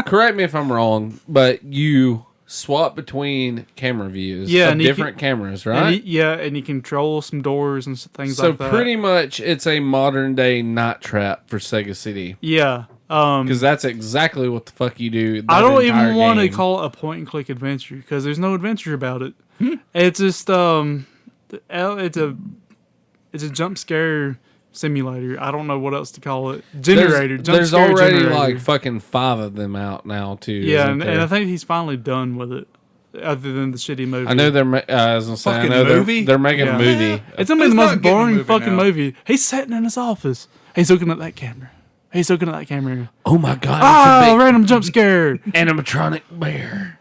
correct me if I'm wrong, but you swap between camera views
Yeah,
of
and you
different cameras,
And
right?
and you control some doors and things
So
like that.
pretty much it's a modern day night trap for Sega CD.
Yeah.
Because that's exactly what the fuck you do.
I
that
don't
entire
even want to
game.
call it a point and click adventure because there's no adventure about it. It's just it's a jump scare simulator. I don't know what else to call it. Generator.
There's already like fucking 5 of them out now too.
yeah,
isn't
and
there?
I think he's finally done with it. Other than the shitty movie.
I know they're. I was gonna say, I
Fucking
know
movie?
they're making
Yeah.
a movie.
It's gonna be
It's
the
not
most
getting a
boring
movie
fucking
now.
movie. He's sitting in his office. He's looking at that camera. He's looking at that camera.
Oh my god!
Oh, random jump scare.
animatronic bear.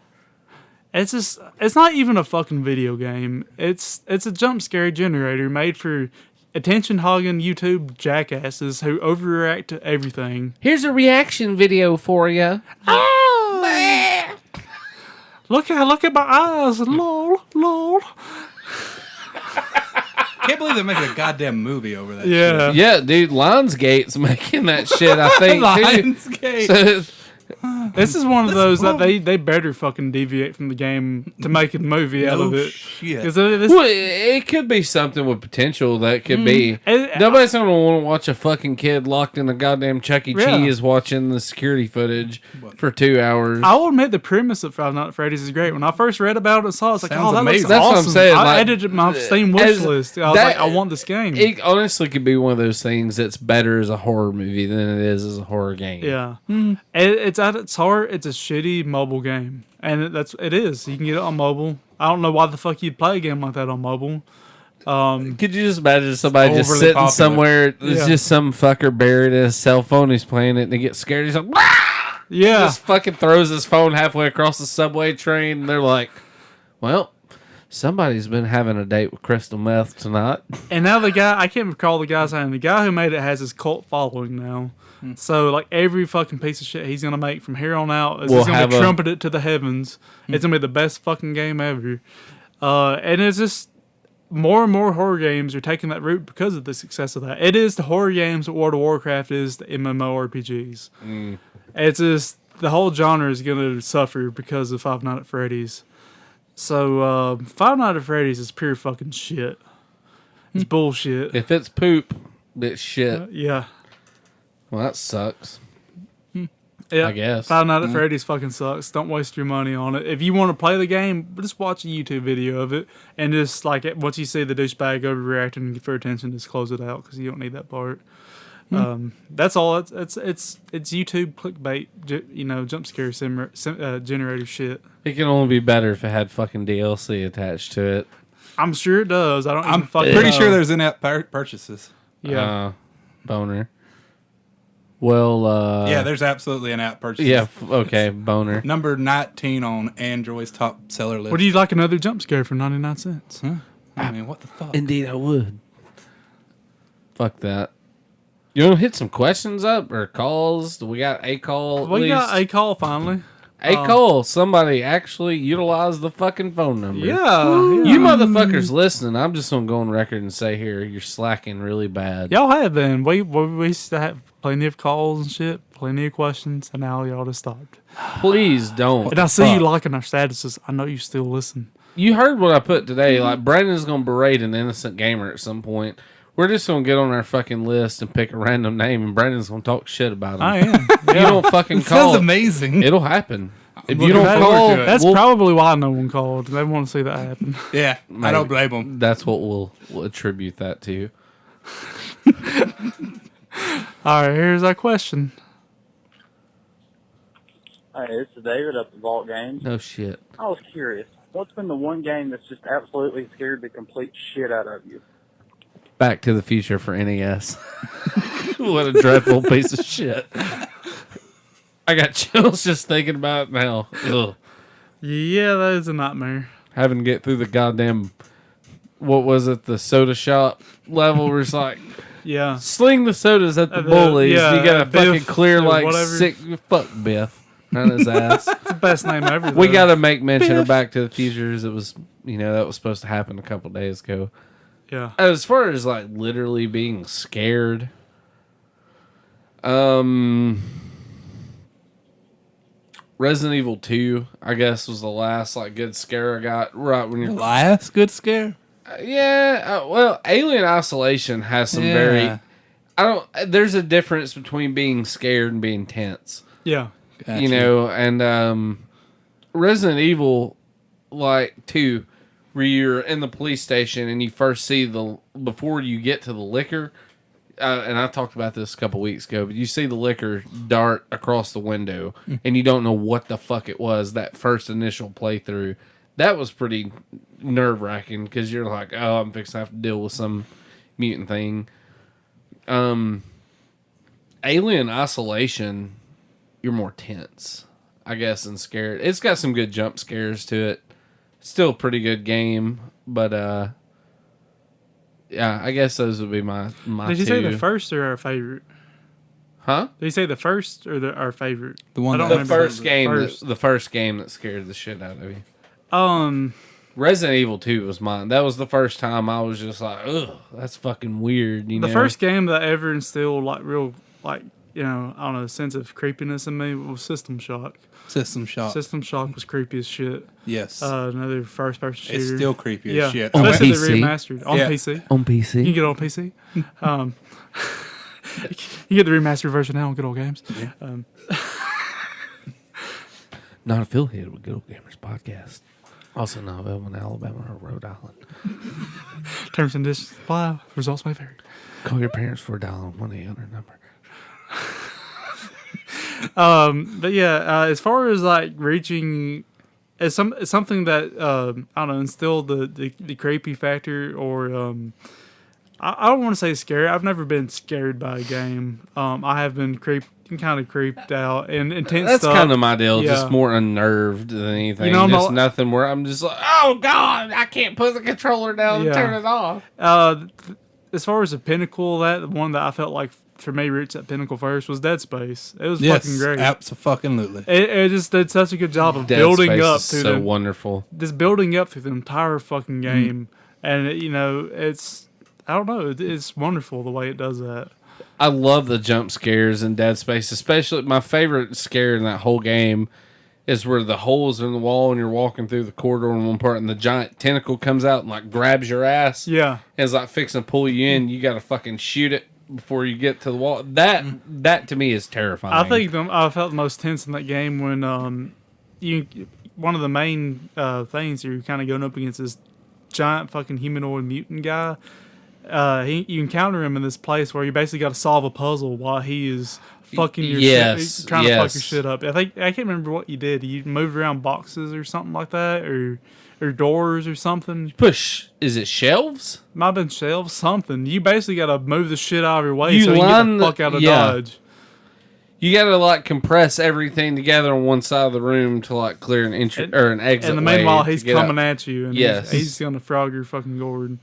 It's just, it's not even a fucking video game. It's a jump scare generator made for attention hogging YouTube jackasses who overreact to everything.
Here's a reaction video for you.
Look at my eyes. Lol, lol.
Can't believe they're making a goddamn movie over that.
Yeah.
Yeah, dude, Lionsgate's making that shit. I think. too.
Lionsgate.
So,
This is one of those that they better fucking deviate from the game to make a movie out of it.
Shit.
'Cause this,
Well, it could be something with potential that could be. Nobody's gonna want to watch a fucking kid locked in a goddamn Chuck E.
Yeah.
Cheese watching the security footage for 2 hours.
I will admit the premise of Five Nights at Freddy's is great. When I first read about it and saw it, it's like,
Sounds
oh, that looks
amazing.
That's what I'm
awesome.
saying,
I
like,
added it to my Steam wish
as-
list. I was
that-
like, I want this game.
It honestly could be one of those things that's better as a horror movie than it is as a horror game.
Yeah, it's at its heart, it's a shitty mobile game, and it is. You can get it on mobile. I don't know why the fuck you'd play a game like that on mobile.
Could you just imagine somebody just
overly
sitting
popular.
somewhere? There's
Yeah.
just some fucker buried in his cell phone. He's playing it and he gets scared. He's like, "Wah!"
Yeah,
Just fucking throws his phone halfway across the subway train. And they're like, well, somebody's been having a date with crystal meth tonight.
and now the guy, I can't recall the guy's name. The guy who made it has his cult following now. So like every fucking piece of shit he's gonna make from here on out is
Will
he's gonna
have a-
trumpet it to the heavens. It's gonna be the best fucking game ever. And it's just more and more horror games are taking that route because of the success of that. It is the horror games what World of Warcraft is the MMORPGs. It's just the whole genre is gonna suffer because of Five Nights at Freddy's. So Five Nights at Freddy's is pure fucking shit. It's bullshit.
If it's poop, it's shit.
Yeah.
Well, that sucks.
Yeah,
I guess.
Five Nights at Freddy's fucking sucks. Don't waste your money on it. If you want to play the game, just watch a YouTube video of it, and just like once you see the douchebag overreacting for attention, just close it out because you don't need that part. That's all. It's YouTube clickbait, jump scare generator shit.
It can only be better if it had fucking DLC attached to it.
I'm sure it does. I don't.
I'm
even fucking
pretty
know.
sure there's in-app purchases.
Yeah.
Boner. Well,
Yeah, there's absolutely in-app purchases.
yeah, okay, boner.
Number 19 on Android's top seller list.
Would you like another jump scare for 99 cents?
I mean, what the fuck?
Indeed, I would. Fuck that. You want to hit some questions up or calls? Do we got a call? At
We
least?
got a call finally.
A call. Somebody actually utilized the fucking phone number.
Yeah.
You motherfuckers listening, I'm just going to go on record and say here, you're slacking really bad.
Y'all have been. We used to have plenty of calls and shit, plenty of questions, and now y'all just stopped.
Please don't.
And I see you
fuck?
liking our statuses. I know you still listen.
You heard what I put today. Like, Brandon's going to berate an innocent gamer at some point. We're just going to get on our fucking list and pick a random name, and Brandon's going to talk shit about him.
I am.
If you don't fucking
It
call,
sounds amazing.
it'll happen. If you
looking
don't
forward
call,
to it.
That's
we'll-
probably why no one called. They want to see that happen.
Yeah, I don't blame them.
That's what we'll attribute that to.
All right, here's our question.
Hey, this is David up at Vault Games.
No shit.
I was curious, what's been the one game that's just absolutely scared the complete shit out of you?
Back to the Future for NES. What a dreadful piece of shit. I got chills just thinking about it now. Ugh.
Yeah, that is a nightmare.
Having to get through the goddamn, what was it, the soda shop level where it's like,
Yeah.
sling the sodas at the
The-
bullies.
yeah,
You gotta
Biff,
fucking clear
or
like
whatever.
sick, fuck Biff. On his ass.
It's the best name ever.
We
though.
gotta make mention of Back to the Futures. It was, that was supposed to happen a couple days ago.
Yeah.
As far as like literally being scared, Resident Evil 2, I guess, was the last like good scare I got right when you're
Last good scare?
well, Alien Isolation has some very there's a difference between being scared and being tense.
Yeah.
Gotcha.
And Resident Evil like 2, where you're in the police station and you first see before you get to the liquor, and I talked about this a couple weeks ago, but you see the liquor dart across the window and you don't know what the fuck it was, that first initial playthrough. That was pretty nerve-wracking because you're like, oh, I'm fixing to have to deal with some mutant thing. Alien Isolation, you're more tense, I guess, and scared. It's got some good jump scares to it. Still a pretty good game, but yeah, I guess those would be my
Did you
two.
say the first or our favorite?
Huh?
Did you say the first or our favorite?
The one
I don't
that-
The
remember
first game,
First.
the first game that scared the shit out of me.
Um,
Resident Evil 2 was mine. That was the first time I was just like, ugh, that's fucking weird.
the first game that ever instilled like real like I don't know, sense of creepiness in me was System Shock.
System Shock.
System Shock was creepy as shit.
Yes.
Another first-person shooter.
It's still creepy
yeah.
as shit.
Especially the
PC.
remastered. On
Yeah.
PC.
On PC.
You can get it on PC. You get the remastered version now on Good Ole Games.
Yeah.
Not affiliated with Good Ole Gamers Podcast. Also not available in Alabama or Rhode Island.
Terms and conditions apply. Results may vary.
Call your parents for a dial 1-800 number.
But yeah, as far as like reaching, it's something that I don't know, instilled the creepy factor, or I don't want to say scary. I've never been scared by a game. I have been kind of creeped out and intense.
That's
stuff.
kind of my deal.
Yeah.
Just more unnerved than anything.
I'm
just
not-
nothing where I'm just like, oh God, I can't put the controller down
Yeah.
and turn it off.
As far as the pinnacle, the one that I felt like for me reached that pinnacle first was Dead Space. It was
Yes,
fucking great.
absolutely.
It just did such a good job of
Dead
building
Space
up
is
through
so
the
wonderful.
just building up through the entire fucking game, and it's I don't know, it's wonderful the way it does that.
I love the jump scares in Dead Space, especially my favorite scare in that whole game is where the holes in the wall and you're walking through the corridor in one part and the giant tentacle comes out and like grabs your ass.
Yeah,
And it's like fixing to pull you in. You got to fucking shoot it before you get to the wall. That to me is terrifying.
I think I felt the most tense in that game when one of the main things you're kind of going up against this giant fucking humanoid mutant guy. You encounter him in this place where you basically got to solve a puzzle while he is fucking your
Yes,
shit, trying to fuck
yes.
your shit up. I can't remember what you did. You moved around boxes or something like that, or doors or something.
push. Is it shelves?
Might have been shelves, something. You basically got to move the shit out of your way
You
so you can
line
get the fuck out of
yeah.
dodge.
You got to like compress everything together on one side of the room to like clear an entry or an exit.
And the meanwhile,
way
he's
to get
coming
out.
at you, and
Yes.
he's gonna frog your fucking gourd.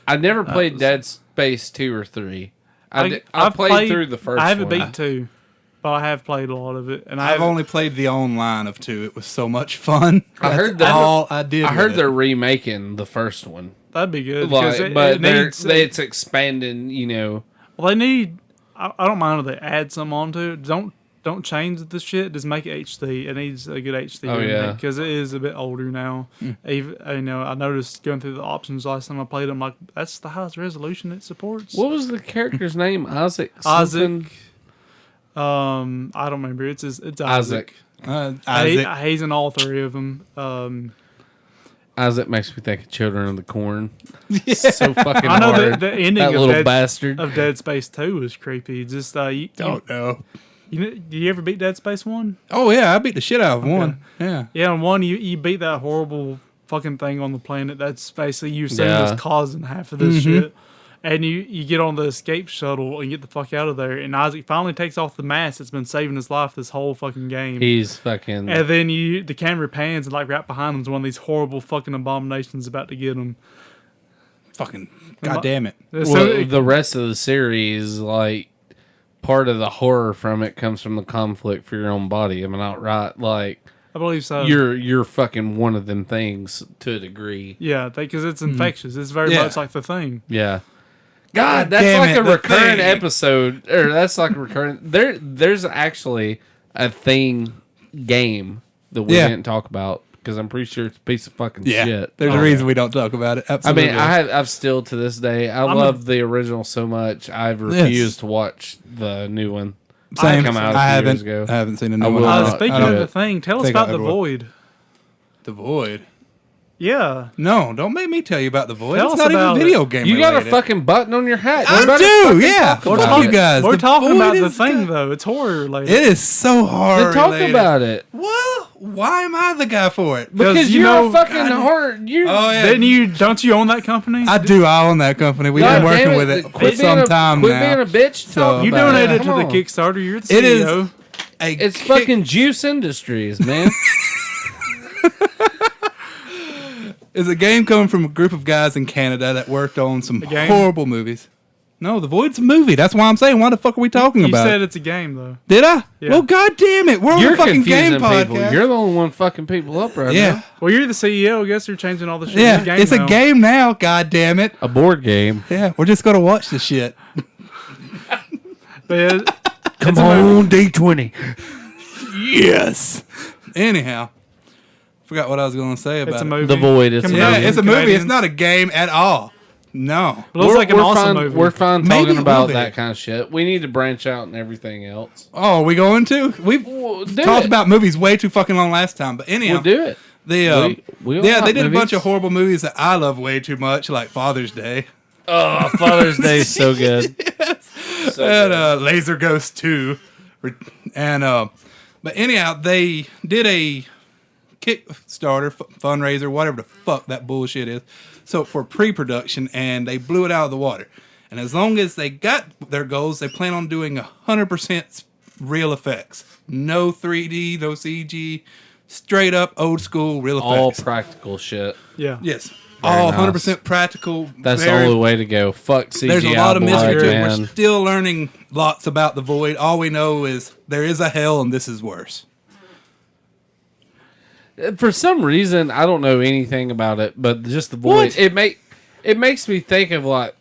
I never played Dead Space 2 or 3. I
I've
played through the first
I haven't
one.
beat 2, but I have played a lot of it, and
I've only played the online of 2. It was so much fun.
I heard
That's
that-
all I did.
I heard
with
they're
it.
remaking the first one.
that'd be good because
Like,
it
but
needs.
it's expanding, you know.
Well, they need. I don't mind if they add some onto it. Don't change the shit. Just make it HD. It needs a good HD.
Oh, yeah.
because it is a bit older now. Even I noticed going through the options last time I played them. Like that's the highest resolution it supports.
What was the character's name? Isaac.
Isaac.
something?
I don't remember. It's
Isaac.
Isaac.
Isaac.
He's in all three of them.
Isaac makes me think of Children of the Corn. So fucking
I know
hard.
the ending
that
of
little bastard.
Dead Space 2 was creepy. Just
Don't know.
do you ever beat Dead Space 1?
Oh yeah, I beat the shit out of one. Yeah.
Yeah, in 1 you beat that horrible fucking thing on the planet. That's basically you saying
Yeah.
that's causing half of this shit. And you get on the escape shuttle and get the fuck out of there. And Isaac finally takes off the mask that's been saving his life this whole fucking game.
He's fucking.
And then the camera pans and like right behind him is one of these horrible fucking abominations about to get him.
Fucking goddamn it.
Well, the rest of the series, like, part of the horror from it comes from the conflict for your own body. Am I not right? Like,
I believe so.
you're fucking one of them things to a degree.
Yeah, because it's infectious. It's very
Yeah.
much like the thing.
Yeah. God, that's
damn
like
it,
a
the
recurring
thing.
episode, or that's like a recurring. There's actually a thing game that we
Yeah.
didn't talk about because I'm pretty sure it's a piece of fucking
Yeah.
shit.
There's a reason we don't talk about it.
I
Absolutely.
mean, I've still to this day, I love the original so much. I've refused to watch the new one.
Same.
Come out a
I
few years
haven't.
ago.
I haven't seen a
I
new
will
one.
not.
Speaking
do
of
it.
the thing, tell us
think
about
I
the
ever will.
void.
The Void.
Yeah.
No, don't make me tell you about the Void.
Tell
It's
us
not even
about
video
it.
game
You got a
related.
fucking button on your hat.
I
Nobody
do,
fucking
yeah.
talk
Fuck
about
you
it.
guys.
We're
The
talking
Void
about the
is
thing,
good.
though. It's horror related.
It is so hard.
Then talk
related.
about it.
Well, why am I the guy for it?
Because
you
you're
know-
a fucking horror. You
Oh yeah.
Don't you own that company?
I do. I own that company. We've
God
been
damn
working
it.
with it
Quit
for some
being a-
time
quit
now.
being a bitch.
So
Talk
you
about it.
donated
Come
to the
on.
Kickstarter. You're the
It is-
CEO.
It's
kick-
fucking Juice Industries, man.
It's a game coming from a group of guys in Canada that worked on some
game?
horrible movies. No, The Void's a movie. That's why I'm saying, why the fuck are we talking
You
about
said
it?
it's a game, though.
Did I?
Yeah.
Well, god damn it. We're on
You're
a fucking game
confusing people.
podcast.
You're the only one fucking people up right
yeah.
now.
Well, you're the CEO. I guess you're changing all the shit.
Yeah, it's
now.
a game now, god damn it.
A board game.
Yeah, we're just going to watch the shit.
But
Come on, D20.
Yes. Anyhow, forgot what I was going to say about
It's a
it.
movie.
The Void. It's a
Yeah,
movie.
it's a movie. It's
Canadians.
not a game at all. No.
It looks like an awesome
fine,
movie.
We're fine
Maybe
talking
it will
about
be.
that kind of shit. We need to branch out and everything else.
Oh, are we going to? We've
Well, do
talked
it.
about movies way too fucking long last time. But anyhow,
We'll do it. We all
yeah, they
like
did a bunch
movies.
of horrible movies that I love way too much, like Father's Day.
Oh, Father's Day is so good. So
And
good.
Laser Ghost 2. And but anyhow, they did a Kickstarter fundraiser, whatever the fuck that bullshit is. So for pre-production, and they blew it out of the water. And as long as they got their goals, they plan on doing 100% real effects. No 3D, no CG, straight up old school real
All
effects.
practical shit.
Yeah.
Yes.
Very
All
nice.
100% practical.
That's
very-
the only way to go. Fuck CGI.
There's a lot of mystery to it.
man.
We're still learning lots about the Void. All we know is there is a hell and this is worse.
For some reason, I don't know anything about it, but just the Void.
What?
It makes me think of like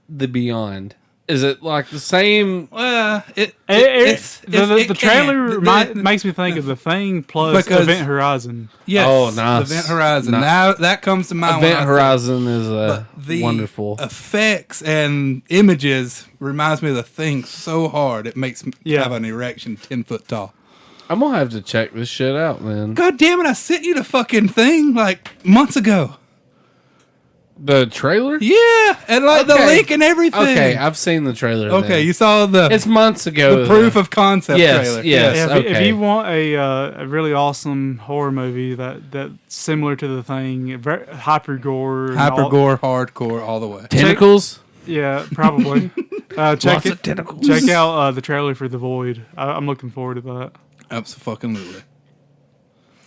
the Beyond. Is it like the same?
Well,
The
it
trailer
can.
makes me think of The Thing plus
Because-
Event Horizon.
Yes,
Oh, nice.
Event Horizon.
Nice.
Now that comes to mind. when I
Event
say-
Horizon is
but the
wonderful.
effects and images reminds me of the Thing so hard it makes me
Yeah.
have an erection 10 foot tall.
I'm gonna have to check this shit out, man.
God damn it! I sent you the fucking thing like months ago.
The trailer?
Yeah, and like the
Okay.
link and everything.
Okay, I've seen the trailer.
Okay,
then.
you saw the
It's months ago.
the proof of concept
Yes,
trailer.
yes.
Yeah, if
okay.
you want a really awesome horror movie that's similar to The Thing, hyper gore, and
Hyper
all-
gore, hardcore, all the way.
Tentacles.
yeah, probably. Check
Lots
it.
of tentacles.
Check out the trailer for The Void. I'm looking forward to that.
Absolutely.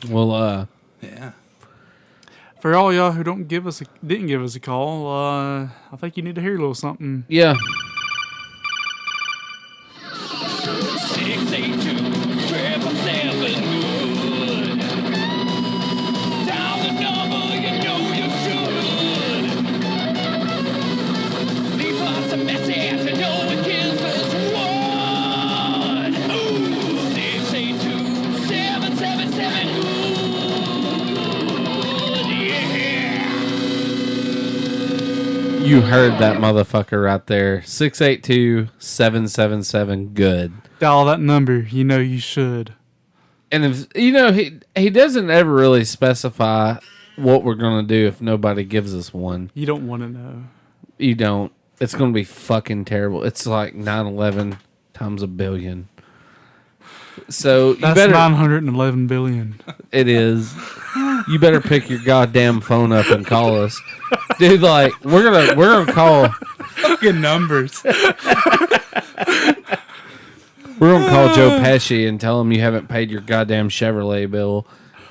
Well,
Yeah.
For all y'all who didn't give us a call, I think you need to hear a little something.
yeah.
682-777 good. Dial the number, you know you should. Leave us a message, you know it gives us one. Ooh, 682-777 good. Yeah.
You heard that motherfucker right there. 682-777 good.
Dial that number. You know you should.
And if he doesn't ever really specify what we're gonna do if nobody gives us one.
You don't want to know.
You don't. It's gonna be fucking terrible. It's like 9/11 times a billion. So you
That's
better.
911 billion.
It is. You better pick your goddamn phone up and call us, dude. Like we're gonna call.
Fucking numbers.
We're gonna call Joe Pesci and tell him you haven't paid your goddamn Chevrolet bill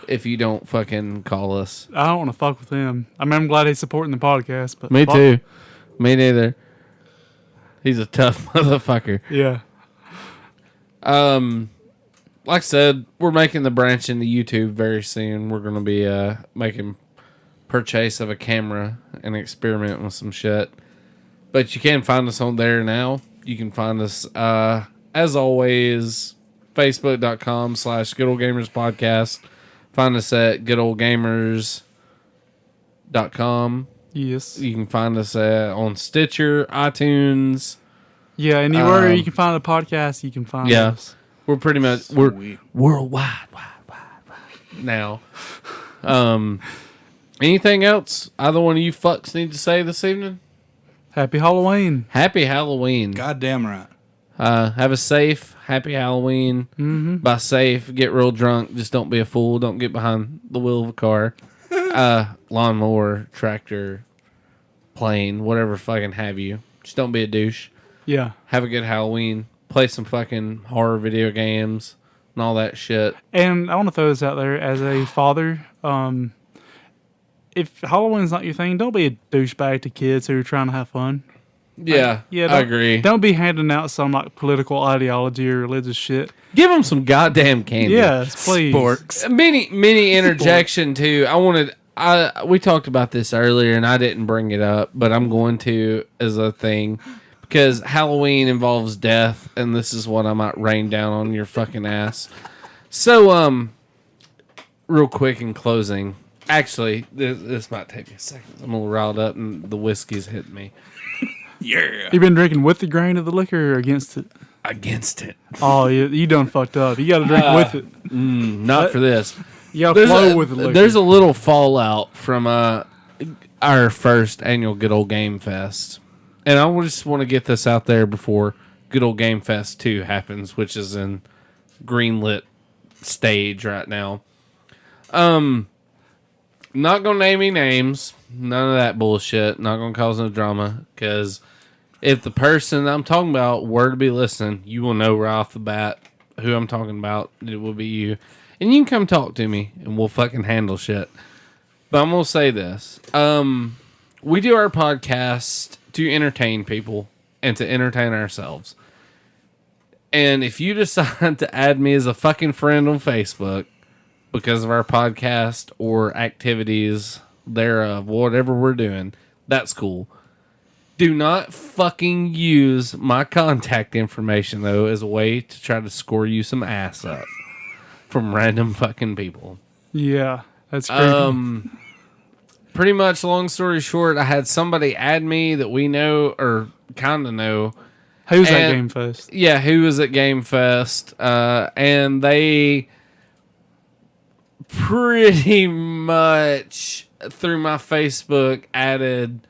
if you don't fucking call us.
I don't want to fuck with him. I mean, I'm glad he's supporting the podcast, but
Me
fuck-
too. Me neither. He's a tough motherfucker.
Yeah.
Like I said, we're making the branch into YouTube very soon. We're gonna be making purchase of a camera and experimenting with some shit. But you can find us on there now. You can find us as always, Facebook.com/Good Ole Gamers Podcast. Find us at goodolegamers.com.
Yes.
You can find us on Stitcher, iTunes.
Yeah. Anywhere you can find a podcast, you can find
Yeah.
us.
We're pretty much we're worldwide now. Anything else either one of you fucks need to say this evening?
Happy Halloween.
Happy Halloween.
Goddamn right.
Have a safe, happy Halloween.
Mm-hmm.
By safe, get real drunk. Just don't be a fool. Don't get behind the wheel of a car. Lawnmower, tractor, plane, whatever fucking have you. Just don't be a douche.
Yeah.
Have a good Halloween. Play some fucking horror video games and all that shit.
And I want to throw this out there as a father. If Halloween's not your thing, don't be a douchebag to kids who are trying to have fun.
Yeah,
Yeah,
I agree.
Don't be handing out some like political ideology or religious shit.
Give them some goddamn candy.
Yes, please.
Sporks.
Mini interjection too. We talked about this earlier and I didn't bring it up, but I'm going to as a thing because Halloween involves death, and this is what I might rain down on your fucking ass. So, real quick in closing, actually, this might take me a second. I'm a little riled up, and the whiskey's hitting me.
Yeah.
You been drinking with the grain of the liquor or against it?
Against it.
Oh, you done fucked up. You got to drink with it.
Not for this.
You got to flow with the liquor.
There's a little fallout from our first annual Good Ole Game Fest. And I just want to get this out there before Good Ole Game Fest 2 happens, which is in greenlit stage right now. Not going to name any names. None of that bullshit. Not going to cause no drama. Because if the person I'm talking about were to be listening, you will know right off the bat who I'm talking about. It will be you. And you can come talk to me, and we'll fucking handle shit. But I'm going to say this. We do our podcast to entertain people and to entertain ourselves. And if you decide to add me as a fucking friend on Facebook because of our podcast or activities thereof, whatever we're doing, that's cool. Do not fucking use my contact information, though, as a way to try to score you some ass up from random fucking people.
Yeah, that's creepy.
Pretty much, long story short, I had somebody add me that we know or kind of know.
Who's at Game Fest?
Yeah, who was at Game Fest. And they pretty much, through my Facebook, added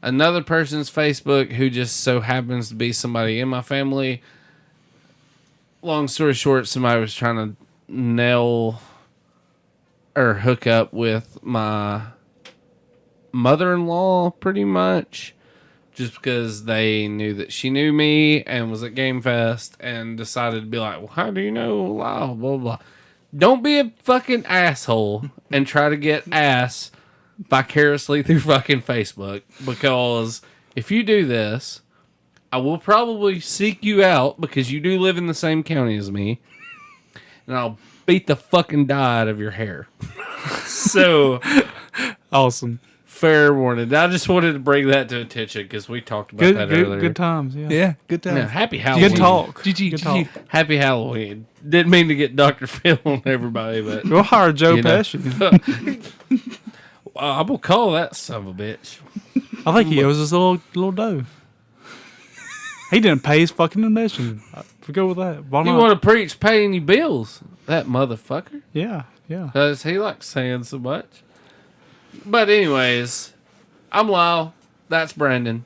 another person's Facebook who just so happens to be somebody in my family. Long story short, somebody was trying to nail or hook up with my mother-in-law pretty much, just because they knew that she knew me and was at Game Fest and decided to be like, well, how do you know? Blah, blah, blah. Don't be a fucking asshole and try to get ass vicariously through fucking Facebook, because if you do this, I will probably seek you out because you do live in the same county as me, and I'll beat the fucking dye out of your hair. So
Awesome.
fair warning. I just wanted to bring that to attention because we talked about that earlier.
Good times. Yeah.
Yeah, good time.
Yeah, happy Halloween.
Good talk.
GG,
Good talk.
Happy Halloween. Didn't mean to get Dr. Phil on everybody, but
We'll hire Joe
You know.
Pesci.
I'm going to call that son of a bitch.
I think he owes us a little dough. He didn't pay his fucking admission. We go with that. Why
You
not?
want to preach paying you bills, that motherfucker.
Yeah.
Because he likes saying so much. But anyways, I'm Lyle. That's Brandon.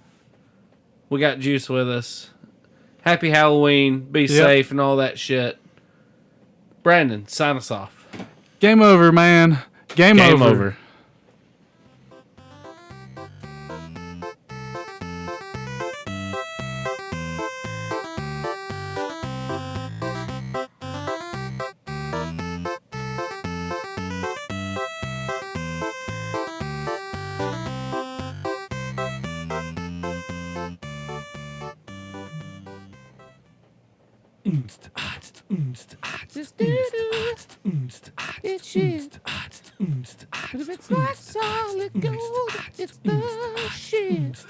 We got Juice with us. Happy Halloween. Be safe and all that shit. Brandon, sign us off.
Game over, man. Game over.
It's shit. But if it's not solid gold, it's the shit.